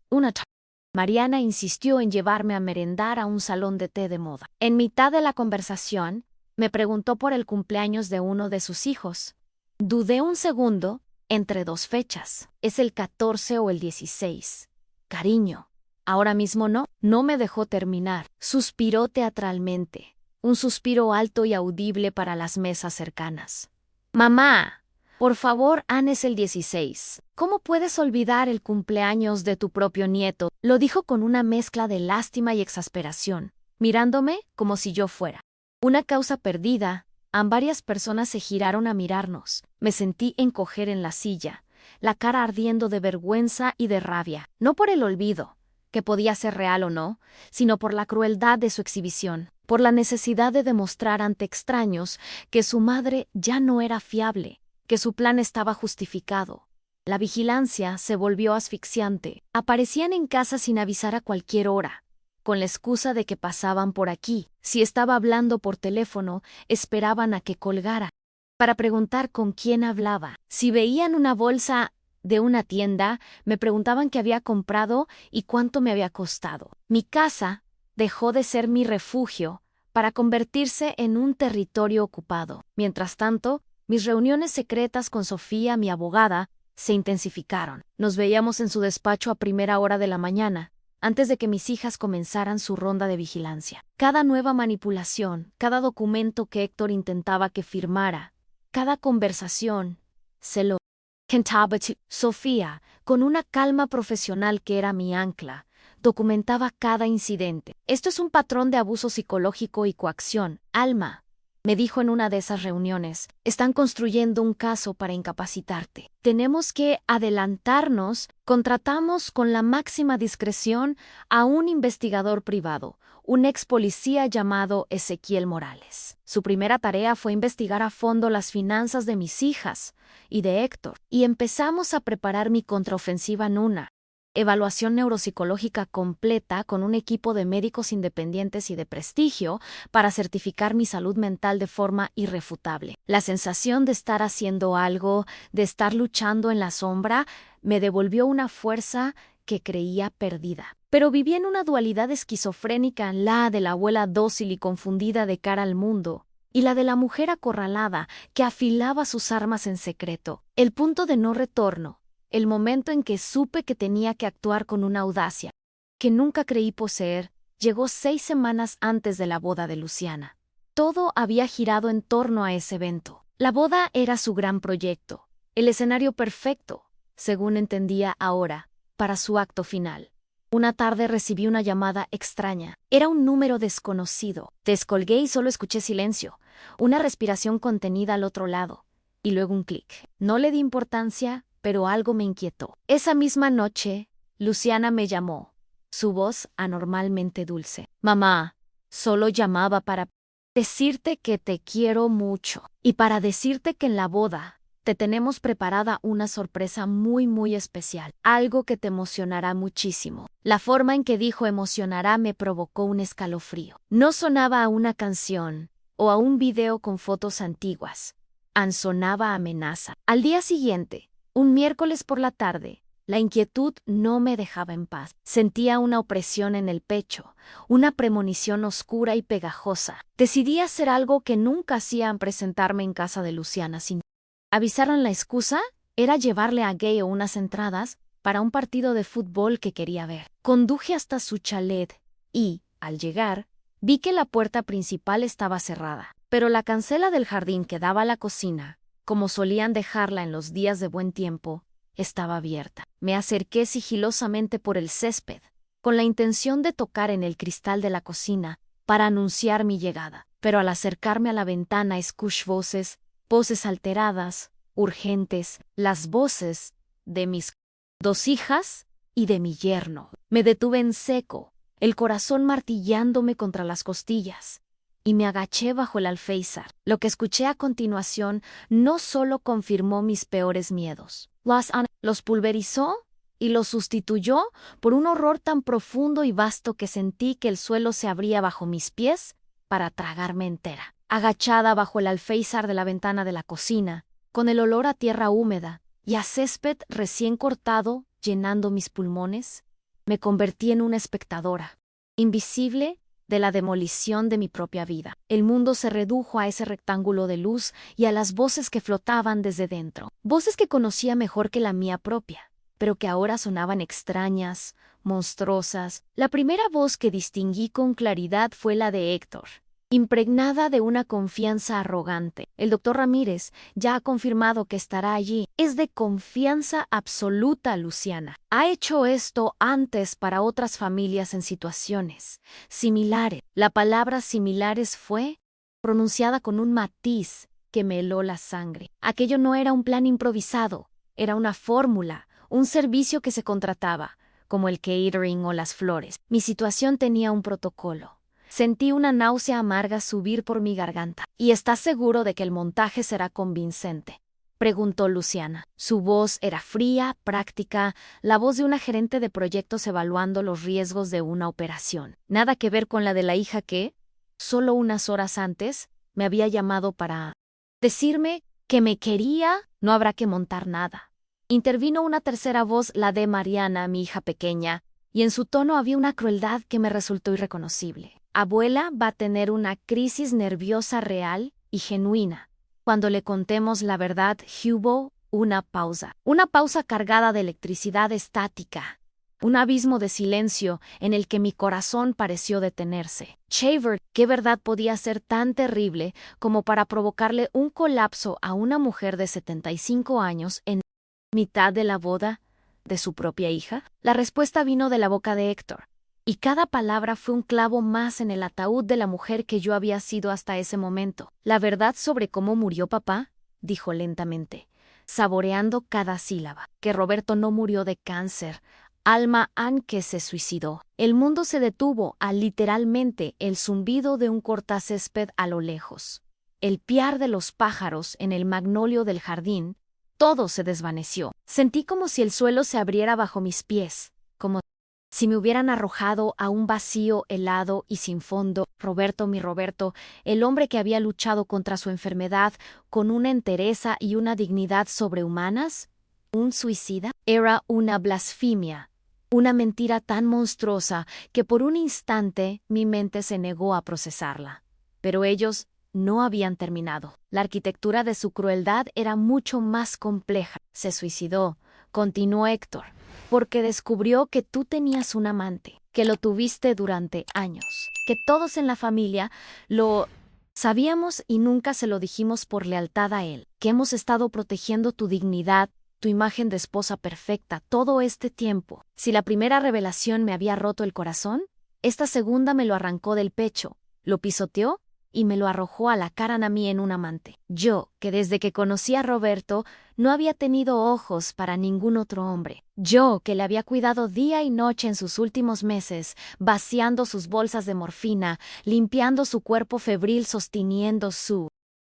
Mariana insistió en llevarme a merendar a un salón de té de moda. En mitad de la conversación, me preguntó por el cumpleaños de uno de sus hijos. Dudé un segundo entre dos fechas. ¿Es el 14 o el 16? Cariño, ahora mismo no. No me dejó terminar. Suspiró teatralmente. Un suspiro alto y audible para las mesas cercanas. Mamá, por favor, Ann es el 16. ¿Cómo puedes olvidar el cumpleaños de tu propio nieto? Lo dijo con una mezcla de lástima y exasperación, mirándome como si yo fuera una causa perdida. Varias personas se giraron a mirarnos. Me sentí encoger en la silla, la cara ardiendo de vergüenza y de rabia, no por el olvido, que podía ser real o no, sino por la crueldad de su exhibición, por la necesidad de demostrar ante extraños que su madre ya no era fiable, que su plan estaba justificado. La vigilancia se volvió asfixiante. Aparecían en casa sin avisar a cualquier hora, con la excusa de que pasaban por aquí. Si estaba hablando por teléfono, esperaban a que colgara, para preguntar con quién hablaba. Si veían una bolsa de una tienda, me preguntaban qué había comprado y cuánto me había costado. Mi casa dejó de ser mi refugio para convertirse en un territorio ocupado. Mientras tanto, mis reuniones secretas con Sofía, mi abogada, se intensificaron. Nos veíamos en su despacho a primera hora de la mañana, antes de que mis hijas comenzaran su ronda de vigilancia. Cada nueva manipulación, cada documento que Héctor intentaba que firmara, cada conversación, se lo contaba. Sofía, con una calma profesional que era mi ancla, documentaba cada incidente. Esto es un patrón de abuso psicológico y coacción. Alma, me dijo en una de esas reuniones, están construyendo un caso para incapacitarte. Tenemos que adelantarnos. Contratamos con la máxima discreción a un investigador privado, un ex policía llamado Ezequiel Morales. Su primera tarea fue investigar a fondo las finanzas de mis hijas y de Héctor, y empezamos a preparar mi contraofensiva en una evaluación neuropsicológica completa con un equipo de médicos independientes y de prestigio para certificar mi salud mental de forma irrefutable. La sensación de estar haciendo algo, de estar luchando en la sombra, me devolvió una fuerza que creía perdida. Pero viví en una dualidad esquizofrénica, la de la abuela dócil y confundida de cara al mundo, y la de la mujer acorralada que afilaba sus armas en secreto. El punto de no retorno, el momento en que supe que tenía que actuar con una audacia que nunca creí poseer, llegó 6 semanas antes de la boda de Luciana. Todo había girado en torno a ese evento. La boda era su gran proyecto, el escenario perfecto, según entendía ahora, para su acto final. Una tarde recibí una llamada extraña. Era un número desconocido. Descolgué y solo escuché silencio, una respiración contenida al otro lado, y luego un clic. No le di importancia, pero algo me inquietó. Esa misma noche, Luciana me llamó, su voz anormalmente dulce. Mamá, solo llamaba para decirte que te quiero mucho y para decirte que en la boda te tenemos preparada una sorpresa muy especial, algo que te emocionará muchísimo. La forma en que dijo emocionará me provocó un escalofrío. No sonaba a una canción o a un video con fotos antiguas. Sonaba a amenaza. Al día siguiente, un miércoles por la tarde, la inquietud no me dejaba en paz. Sentía una opresión en el pecho, una premonición oscura y pegajosa. Decidí hacer algo que nunca hacía al presentarme en casa de Luciana sin avisaron. La excusa era llevarle a Gale unas entradas para un partido de fútbol que quería ver. Conduje hasta su chalet y, al llegar, vi que la puerta principal estaba cerrada, pero la cancela del jardín que daba a la cocina, como solían dejarla en los días de buen tiempo, estaba abierta. Me acerqué sigilosamente por el césped, con la intención de tocar en el cristal de la cocina para anunciar mi llegada, pero al acercarme a la ventana escuché voces alteradas, urgentes, las voces de mis 2 hijas y de mi yerno. Me detuve en seco, el corazón martillándome contra las costillas, y me agaché bajo el alféizar. Lo que escuché a continuación no solo confirmó mis peores miedos, los pulverizó y los sustituyó por un horror tan profundo y vasto que sentí que el suelo se abría bajo mis pies para tragarme entera. Agachada bajo el alféizar de la ventana de la cocina, con el olor a tierra húmeda y a césped recién cortado llenando mis pulmones, me convertí en una espectadora, invisible, de la demolición de mi propia vida. El mundo se redujo a ese rectángulo de luz y a las voces que flotaban desde dentro. Voces que conocía mejor que la mía propia, pero que ahora sonaban extrañas, monstruosas. La primera voz que distinguí con claridad fue la de Héctor, impregnada de una confianza arrogante. El doctor Ramírez ya ha confirmado que estará allí. Es de confianza absoluta, Luciana. Ha hecho esto antes para otras familias en situaciones similares. La palabra similares fue pronunciada con un matiz que me heló la sangre. Aquello no era un plan improvisado, era una fórmula, un servicio que se contrataba, como el catering o las flores. Mi situación tenía un protocolo. Sentí una náusea amarga subir por mi garganta. ¿Y estás seguro de que el montaje será convincente?, preguntó Luciana. Su voz era fría, práctica, la voz de una gerente de proyectos evaluando los riesgos de una operación. Nada que ver con la de la hija que, solo unas horas antes, me había llamado para decirme que me quería. No habrá que montar nada. Intervino una tercera voz, la de Mariana, mi hija pequeña, y en su tono había una crueldad que me resultó irreconocible. Abuela va a tener una crisis nerviosa real y genuina. Cuando le contemos la verdad, hubo una pausa cargada de electricidad estática, un abismo de silencio en el que mi corazón pareció detenerse. Shaver, ¿qué verdad podía ser tan terrible como para provocarle un colapso a una mujer de 75 años en mitad de la boda de su propia hija? La respuesta vino de la boca de Héctor, y cada palabra fue un clavo más en el ataúd de la mujer que yo había sido hasta ese momento. La verdad sobre cómo murió papá, dijo lentamente, saboreando cada sílaba, que Roberto no murió de cáncer, Alma Ann que se suicidó. El mundo se detuvo a literalmente el zumbido de un cortacésped a lo lejos, el piar de los pájaros en el magnolio del jardín. Todo se desvaneció. Sentí como si el suelo se abriera bajo mis pies, como si me hubieran arrojado a un vacío helado y sin fondo. Roberto, mi Roberto, el hombre que había luchado contra su enfermedad con una entereza y una dignidad sobrehumanas, ¿un suicida? Era una blasfemia, una mentira tan monstruosa que por un instante mi mente se negó a procesarla. Pero ellos no habían terminado. La arquitectura de su crueldad era mucho más compleja. Se suicidó, continuó Héctor, porque descubrió que tú tenías un amante, que lo tuviste durante años, que todos en la familia lo sabíamos y nunca se lo dijimos por lealtad a él, que hemos estado protegiendo tu dignidad, tu imagen de esposa perfecta todo este tiempo. Si la primera revelación me había roto el corazón, esta segunda me lo arrancó del pecho, lo pisoteó y me lo arrojó a la cara a mí en un amante. Yo, que desde que conocí a Roberto, no había tenido ojos para ningún otro hombre. Yo, que le había cuidado día y noche en sus últimos meses, vaciando sus bolsas de morfina, limpiando su cuerpo febril, sosteniendo su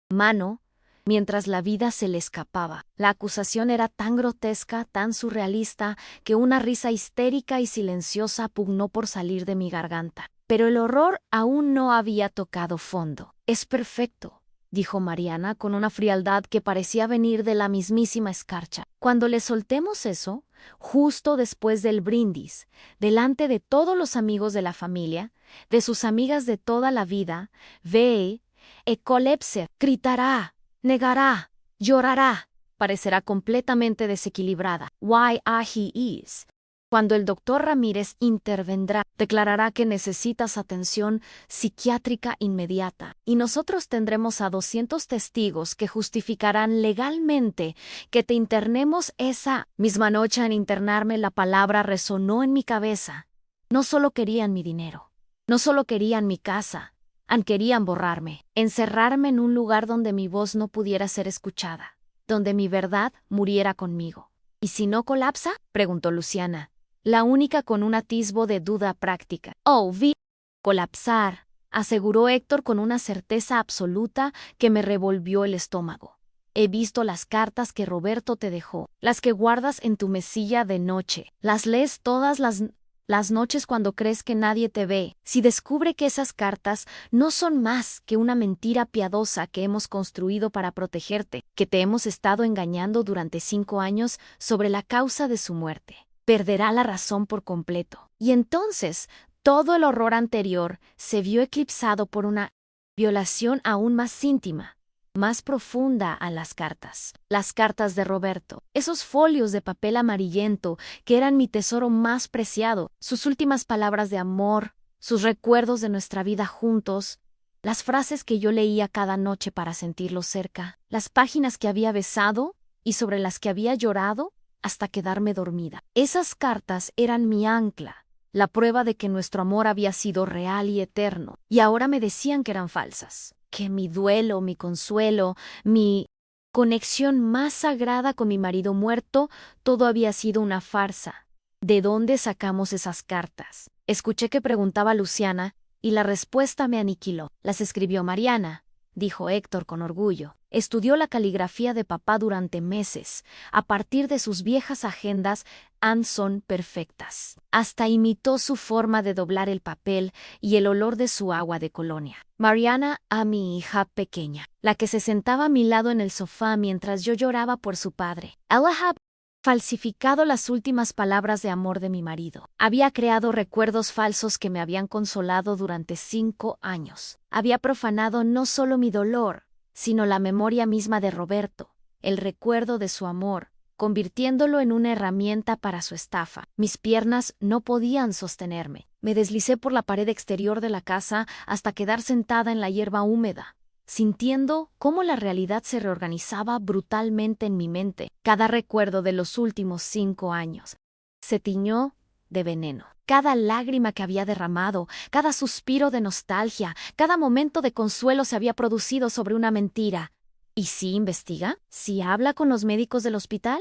mano, mientras la vida se le escapaba. La acusación era tan grotesca, tan surrealista, que una risa histérica y silenciosa pugnó por salir de mi garganta. Pero el horror aún no había tocado fondo. Es perfecto, dijo Mariana con una frialdad que parecía venir de la mismísima escarcha. Cuando le soltemos eso, justo después del brindis, delante de todos los amigos de la familia, de sus amigas de toda la vida, ve, ecolepse, gritará, negará, llorará, parecerá completamente desequilibrada. Why he is. Cuando el doctor Ramírez intervendrá, declarará que necesitas atención psiquiátrica inmediata, y nosotros tendremos a 200 testigos que justificarán legalmente que te internemos. Esa misma noche en internarme la palabra resonó en mi cabeza. No solo querían mi dinero, no solo querían mi casa, querían borrarme, encerrarme en un lugar donde mi voz no pudiera ser escuchada, donde mi verdad muriera conmigo. ¿Y si no colapsa?, preguntó Luciana, la única con un atisbo de duda práctica. Oh, vi colapsar, aseguró Héctor con una certeza absoluta que me revolvió el estómago. He visto las cartas que Roberto te dejó, las que guardas en tu mesilla de noche. Las lees todas las noches cuando crees que nadie te ve. Si descubre que esas cartas no son más que una mentira piadosa que hemos construido para protegerte, que te hemos estado engañando durante 5 años sobre la causa de su muerte, perderá la razón por completo. Y entonces, todo el horror anterior se vio eclipsado por una violación aún más íntima, más profunda a las cartas de Roberto, esos folios de papel amarillento que eran mi tesoro más preciado, sus últimas palabras de amor, sus recuerdos de nuestra vida juntos, las frases que yo leía cada noche para sentirlo cerca, las páginas que había besado y sobre las que había llorado hasta quedarme dormida. Esas cartas eran mi ancla, la prueba de que nuestro amor había sido real y eterno, y ahora me decían que eran falsas, que mi duelo, mi consuelo, mi conexión más sagrada con mi marido muerto, todo había sido una farsa. ¿De dónde sacamos esas cartas?, escuché que preguntaba Luciana, y la respuesta me aniquiló. Las escribió Mariana, dijo Héctor con orgullo. Estudió la caligrafía de papá durante meses. A partir de sus viejas agendas, son perfectas. Hasta imitó su forma de doblar el papel y el olor de su agua de colonia. Mariana, a mi hija pequeña, la que se sentaba a mi lado en el sofá mientras yo lloraba por su padre. Ella había falsificado las últimas palabras de amor de mi marido. Había creado recuerdos falsos que me habían consolado durante 5 años. Había profanado no solo mi dolor, sino la memoria misma de Roberto, el recuerdo de su amor, convirtiéndolo en una herramienta para su estafa. Mis piernas no podían sostenerme. Me deslicé por la pared exterior de la casa hasta quedar sentada en la hierba húmeda, sintiendo cómo la realidad se reorganizaba brutalmente en mi mente. Cada recuerdo de los últimos 5 años se tiñó de veneno. Cada lágrima que había derramado, cada suspiro de nostalgia, cada momento de consuelo se había producido sobre una mentira. ¿Y si investiga? ¿Si habla con los médicos del hospital?,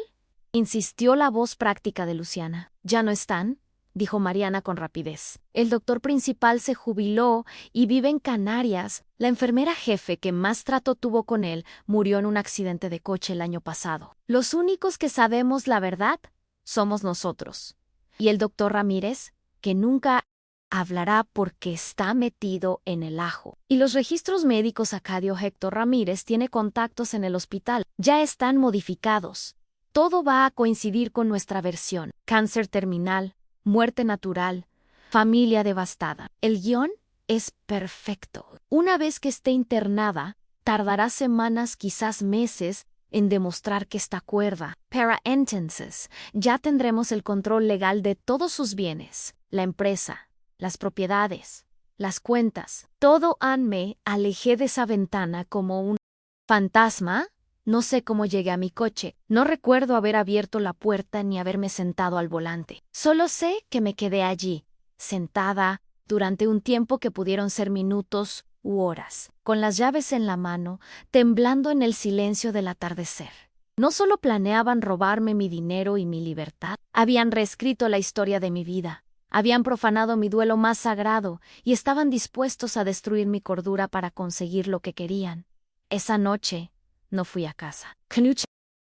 insistió la voz práctica de Luciana. ¿Ya no están?, dijo Mariana con rapidez. El doctor principal se jubiló y vive en Canarias. La enfermera jefe que más trato tuvo con él murió en un accidente de coche el año pasado. Los únicos que sabemos la verdad somos nosotros. Y el doctor Ramírez, que nunca hablará porque está metido en el ajo. Y los registros médicos Acadio Héctor Ramírez tiene contactos en el hospital. Ya están modificados. Todo va a coincidir con nuestra versión. Cáncer terminal, muerte natural, familia devastada. El guión es perfecto. Una vez que esté internada, tardará semanas, quizás meses, en demostrar que está cuerda. Para entonces, ya tendremos el control legal de todos sus bienes, la empresa, las propiedades, las cuentas. Todo. Me alejé de esa ventana como un fantasma. No sé cómo llegué a mi coche. No recuerdo haber abierto la puerta ni haberme sentado al volante. Solo sé que me quedé allí, sentada, durante un tiempo que pudieron ser minutos u horas, con las llaves en la mano, temblando en el silencio del atardecer. No solo planeaban robarme mi dinero y mi libertad, habían reescrito la historia de mi vida, habían profanado mi duelo más sagrado y estaban dispuestos a destruir mi cordura para conseguir lo que querían. Esa noche no fui a casa. Knuch,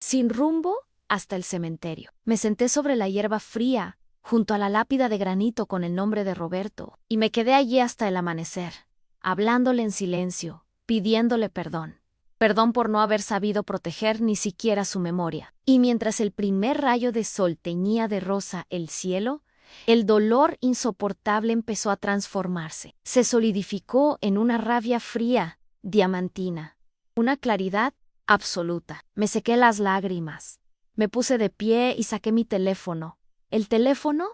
sin rumbo, hasta el cementerio. Me senté sobre la hierba fría, junto a la lápida de granito con el nombre de Roberto, y me quedé allí hasta el amanecer, hablándole en silencio, pidiéndole perdón. Perdón por no haber sabido proteger ni siquiera su memoria. Y mientras el primer rayo de sol teñía de rosa el cielo, el dolor insoportable empezó a transformarse. Se solidificó en una rabia fría, diamantina. Una claridad absoluta. Me sequé las lágrimas. Me puse de pie y saqué mi teléfono. El teléfono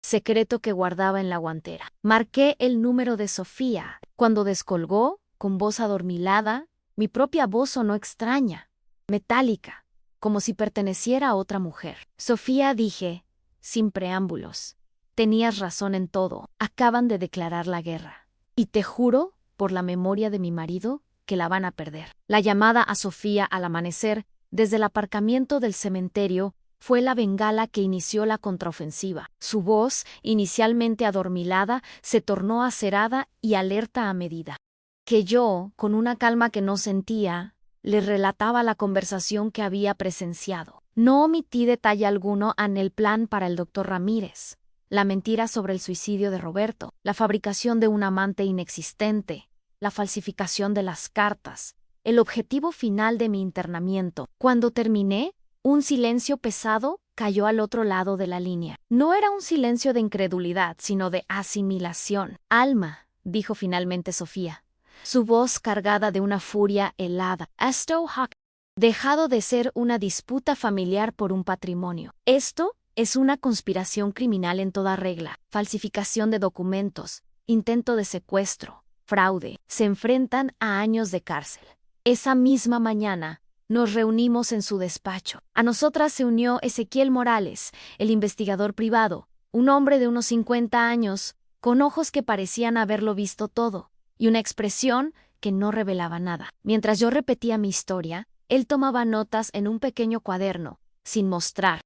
secreto que guardaba en la guantera. Marqué el número de Sofía. Cuando descolgó, con voz adormilada, mi propia voz sonó extraña, metálica, como si perteneciera a otra mujer. Sofía, dije, sin preámbulos. Tenías razón en todo. Acaban de declarar la guerra. Y te juro, por la memoria de mi marido, que la van a perder. La llamada a Sofía al amanecer, desde el aparcamiento del cementerio, fue la bengala que inició la contraofensiva. Su voz, inicialmente adormilada, se tornó acerada y alerta a medida que yo, con una calma que no sentía, le relataba la conversación que había presenciado. No omití detalle alguno en el plan para el doctor Ramírez, la mentira sobre el suicidio de Roberto, la fabricación de un amante inexistente, la falsificación de las cartas, el objetivo final de mi internamiento. Cuando terminé, un silencio pesado cayó al otro lado de la línea. No era un silencio de incredulidad, sino de asimilación. Alma, dijo finalmente Sofía, su voz cargada de una furia helada. Esto ha dejado de ser una disputa familiar por un patrimonio. Esto es una conspiración criminal en toda regla. Falsificación de documentos, intento de secuestro, fraude. Se enfrentan a años de cárcel. Esa misma mañana, nos reunimos en su despacho. A nosotras se unió Ezequiel Morales, el investigador privado, un hombre de unos 50 años, con ojos que parecían haberlo visto todo, y una expresión que no revelaba nada. Mientras yo repetía mi historia, él tomaba notas en un pequeño cuaderno, sin mostrar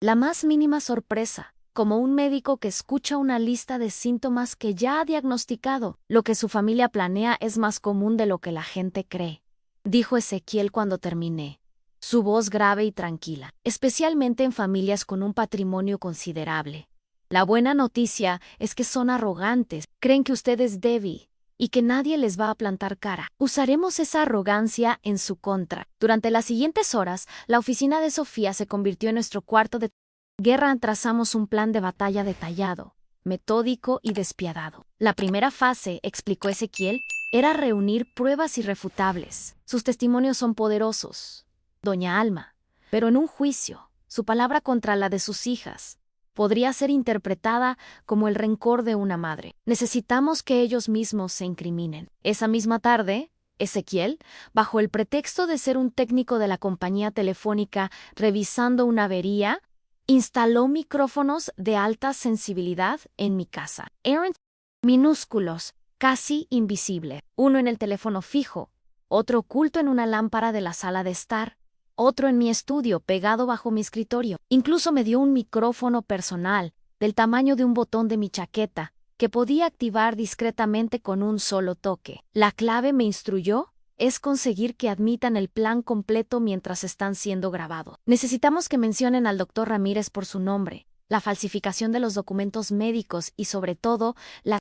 la más mínima sorpresa, como un médico que escucha una lista de síntomas que ya ha diagnosticado. Lo que su familia planea es más común de lo que la gente cree, dijo Ezequiel cuando terminé, su voz grave y tranquila, especialmente en familias con un patrimonio considerable. La buena noticia es que son arrogantes, creen que usted es débil y que nadie les va a plantar cara. Usaremos esa arrogancia en su contra. Durante las siguientes horas, la oficina de Sofía se convirtió en nuestro cuarto de guerra. Trazamos un plan de batalla detallado, metódico y despiadado. La primera fase, explicó Ezequiel, era reunir pruebas irrefutables. Sus testimonios son poderosos, doña Alma, pero en un juicio, su palabra contra la de sus hijas podría ser interpretada como el rencor de una madre. Necesitamos que ellos mismos se incriminen. Esa misma tarde, Ezequiel, bajo el pretexto de ser un técnico de la compañía telefónica revisando una avería, instaló micrófonos de alta sensibilidad en mi casa. Eran minúsculos, casi invisible. Uno en el teléfono fijo, otro oculto en una lámpara de la sala de estar, otro en mi estudio pegado bajo mi escritorio. Incluso me dio un micrófono personal, del tamaño de un botón de mi chaqueta, que podía activar discretamente con un solo toque. La clave, me instruyó, es conseguir que admitan el plan completo mientras están siendo grabados. Necesitamos que mencionen al doctor Ramírez por su nombre, la falsificación de los documentos médicos y sobre todo la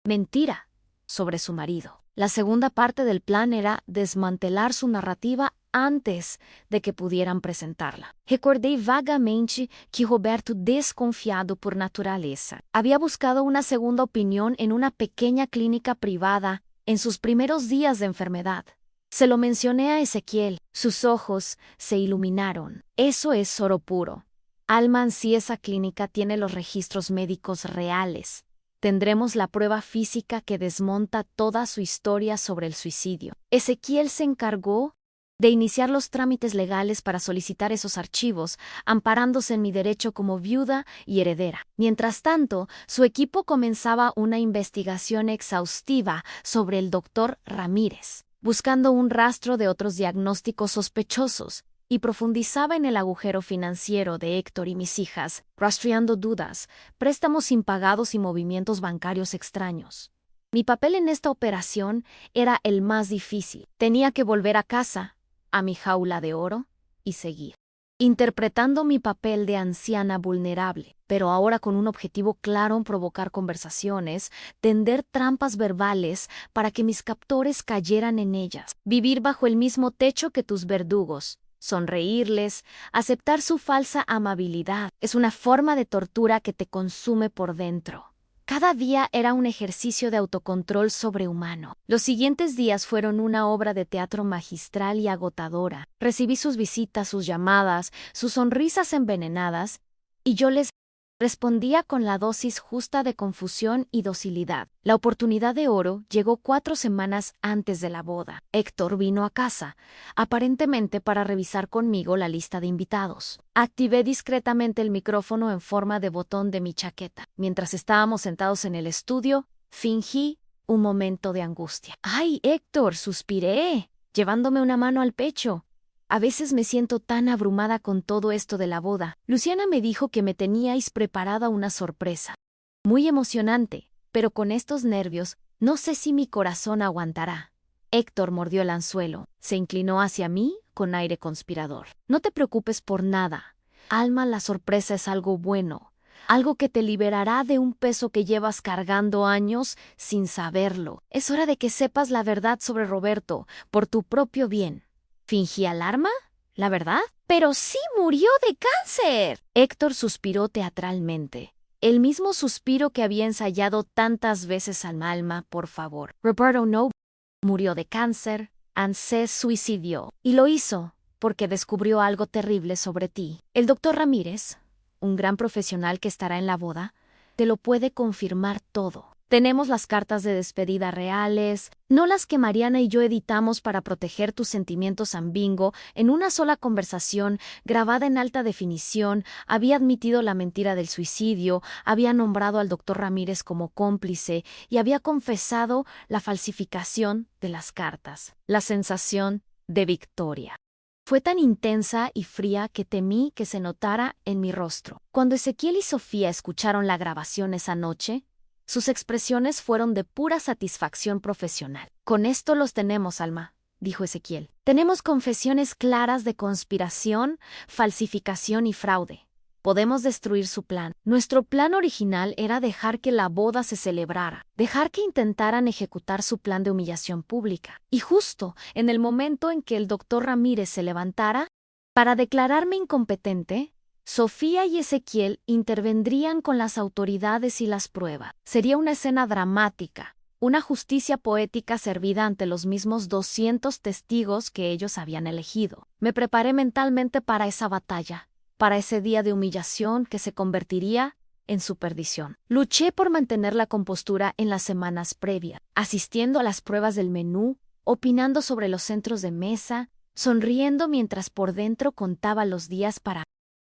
mentira sobre su marido. La segunda parte del plan era desmantelar su narrativa antes de que pudieran presentarla. Recordei vagamente que Roberto, desconfiado por naturaleza, había buscado una segunda opinión en una pequeña clínica privada en sus primeros días de enfermedad. Se lo mencioné a Ezequiel. Sus ojos se iluminaron. Eso es oro puro. Alma, si esa clínica tiene los registros médicos reales, tendremos la prueba física que desmonta toda su historia sobre el suicidio. Ezequiel se encargó de iniciar los trámites legales para solicitar esos archivos, amparándose en mi derecho como viuda y heredera. Mientras tanto, su equipo comenzaba una investigación exhaustiva sobre el doctor Ramírez, buscando un rastro de otros diagnósticos sospechosos, y profundizaba en el agujero financiero de Héctor y mis hijas, rastreando dudas, préstamos impagados y movimientos bancarios extraños. Mi papel en esta operación era el más difícil. Tenía que volver a casa, a mi jaula de oro, y seguir interpretando mi papel de anciana vulnerable, pero ahora con un objetivo claro en provocar conversaciones, tender trampas verbales para que mis captores cayeran en ellas, vivir bajo el mismo techo que tus verdugos, sonreírles, aceptar su falsa amabilidad. Es una forma de tortura que te consume por dentro. Cada día era un ejercicio de autocontrol sobrehumano. Los siguientes días fueron una obra de teatro magistral y agotadora. Recibí sus visitas, sus llamadas, sus sonrisas envenenadas, y yo les respondía con la dosis justa de confusión y docilidad. La oportunidad de oro llegó 4 semanas antes de la boda. Héctor vino a casa, aparentemente para revisar conmigo la lista de invitados. Activé discretamente el micrófono en forma de botón de mi chaqueta. Mientras estábamos sentados en el estudio, fingí un momento de angustia. ¡Ay, Héctor!, suspiré, llevándome una mano al pecho. A veces me siento tan abrumada con todo esto de la boda. Luciana me dijo que me teníais preparada una sorpresa. Muy emocionante, pero con estos nervios, no sé si mi corazón aguantará. Héctor mordió el anzuelo. Se inclinó hacia mí con aire conspirador. No te preocupes por nada. Alma, la sorpresa es algo bueno. Algo que te liberará de un peso que llevas cargando años sin saberlo. Es hora de que sepas la verdad sobre Roberto, por tu propio bien. ¿Fingí alarma? ¿La verdad? ¡Pero sí murió de cáncer! Héctor suspiró teatralmente. El mismo suspiro que había ensayado tantas veces al Alma, por favor. Roberto no murió de cáncer, se suicidió. Y lo hizo porque descubrió algo terrible sobre ti. El doctor Ramírez, un gran profesional que estará en la boda, te lo puede confirmar todo. Tenemos las cartas de despedida reales, no las que Mariana y yo editamos para proteger tus sentimientos ambingo. En una sola conversación, grabada en alta definición, había admitido la mentira del suicidio, había nombrado al doctor Ramírez como cómplice y había confesado la falsificación de las cartas. La sensación de victoria fue tan intensa y fría que temí que se notara en mi rostro. Cuando Ezequiel y Sofía escucharon la grabación esa noche, sus expresiones fueron de pura satisfacción profesional. Con esto los tenemos, Alma, dijo Ezequiel. Tenemos confesiones claras de conspiración, falsificación y fraude. Podemos destruir su plan. Nuestro plan original era dejar que la boda se celebrara, dejar que intentaran ejecutar su plan de humillación pública. Y justo en el momento en que el doctor Ramírez se levantara para declararme incompetente, Sofía y Ezequiel intervendrían con las autoridades y las pruebas. Sería una escena dramática, una justicia poética servida ante los mismos 200 testigos que ellos habían elegido. Me preparé mentalmente para esa batalla, para ese día de humillación que se convertiría en su perdición. Luché por mantener la compostura en las semanas previas, asistiendo a las pruebas del menú, opinando sobre los centros de mesa, sonriendo mientras por dentro contaba los días para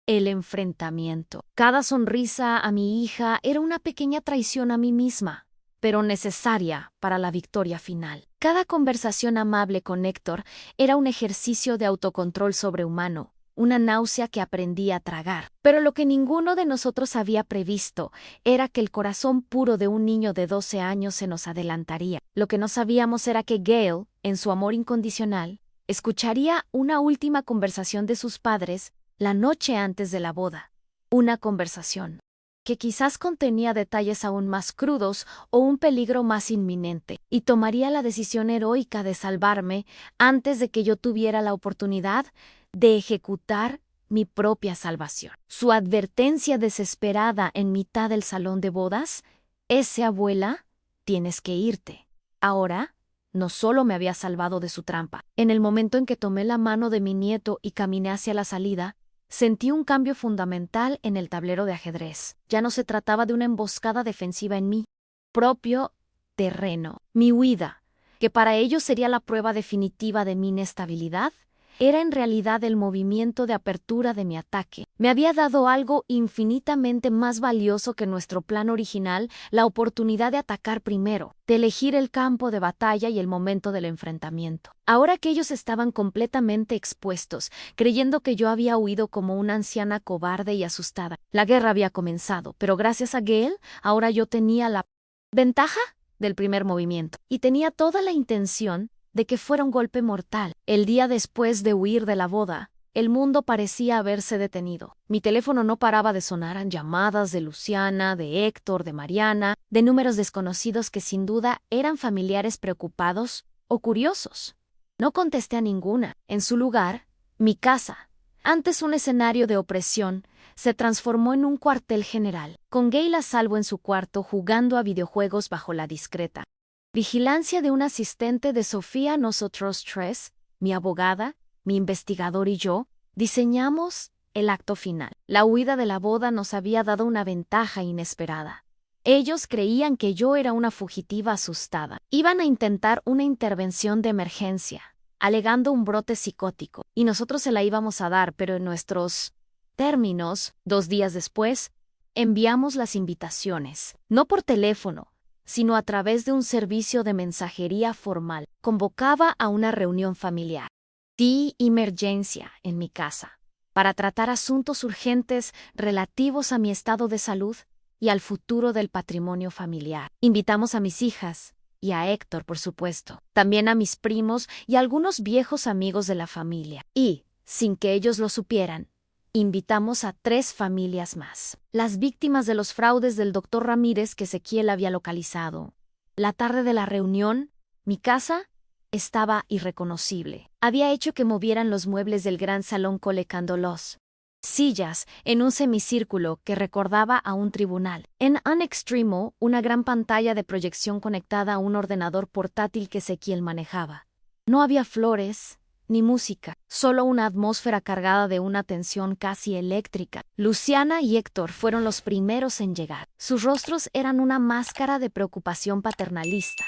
el enfrentamiento. Cada sonrisa a mi hija era una pequeña traición a mí misma, pero necesaria para la victoria final. Cada conversación amable con Héctor era un ejercicio de autocontrol sobrehumano, una náusea que aprendí a tragar. Pero lo que ninguno de nosotros había previsto era que el corazón puro de un niño de 12 años se nos adelantaría. Lo que no sabíamos era que Gail, en su amor incondicional, escucharía una última conversación de sus padres la noche antes de la boda. Una conversación que quizás contenía detalles aún más crudos o un peligro más inminente, y tomaría la decisión heroica de salvarme antes de que yo tuviera la oportunidad de ejecutar mi propia salvación. Su advertencia desesperada en mitad del salón de bodas: «Ese abuela, tienes que irte». Ahora, no solo me había salvado de su trampa. En el momento en que tomé la mano de mi nieto y caminé hacia la salida, sentí un cambio fundamental en el tablero de ajedrez. Ya no se trataba de una emboscada defensiva en mi propio terreno. Mi huida, que para ellos sería la prueba definitiva de mi inestabilidad, era en realidad el movimiento de apertura de mi ataque. Me había dado algo infinitamente más valioso que nuestro plan original: la oportunidad de atacar primero, de elegir el campo de batalla y el momento del enfrentamiento. Ahora que ellos estaban completamente expuestos, creyendo que yo había huido como una anciana cobarde y asustada, la guerra había comenzado, pero gracias a Gale, ahora yo tenía la ventaja del primer movimiento, y tenía toda la intención de que fuera un golpe mortal. El día después de huir de la boda, el mundo parecía haberse detenido. Mi teléfono no paraba de sonar, en llamadas de Luciana, de Héctor, de Mariana, de números desconocidos que sin duda eran familiares preocupados o curiosos. No contesté a ninguna. En su lugar, mi casa, antes un escenario de opresión, se transformó en un cuartel general, con Gale a salvo en su cuarto jugando a videojuegos bajo la discreta vigilancia de un asistente de Sofía. Nosotros tres, mi abogada, mi investigador y yo, diseñamos el acto final. La huida de la boda nos había dado una ventaja inesperada. Ellos creían que yo era una fugitiva asustada. Iban a intentar una intervención de emergencia, alegando un brote psicótico, y nosotros se la íbamos a dar, pero en nuestros términos. 2 días después, enviamos las invitaciones, no por teléfono, sino a través de un servicio de mensajería formal. Convocaba a una reunión familiar de emergencia en mi casa para tratar asuntos urgentes relativos a mi estado de salud y al futuro del patrimonio familiar. Invitamos a mis hijas y a Héctor, por supuesto, también a mis primos y a algunos viejos amigos de la familia. Y, sin que ellos lo supieran, invitamos a 3 familias más, las víctimas de los fraudes del doctor Ramírez que Ezequiel había localizado. La tarde de la reunión, mi casa estaba irreconocible. Había hecho que movieran los muebles del gran salón colocando los sillas en un semicírculo que recordaba a un tribunal. En un extremo, una gran pantalla de proyección conectada a un ordenador portátil que Ezequiel manejaba. No había flores ni música, solo una atmósfera cargada de una tensión casi eléctrica. Luciana y Héctor fueron los primeros en llegar. Sus rostros eran una máscara de preocupación paternalista,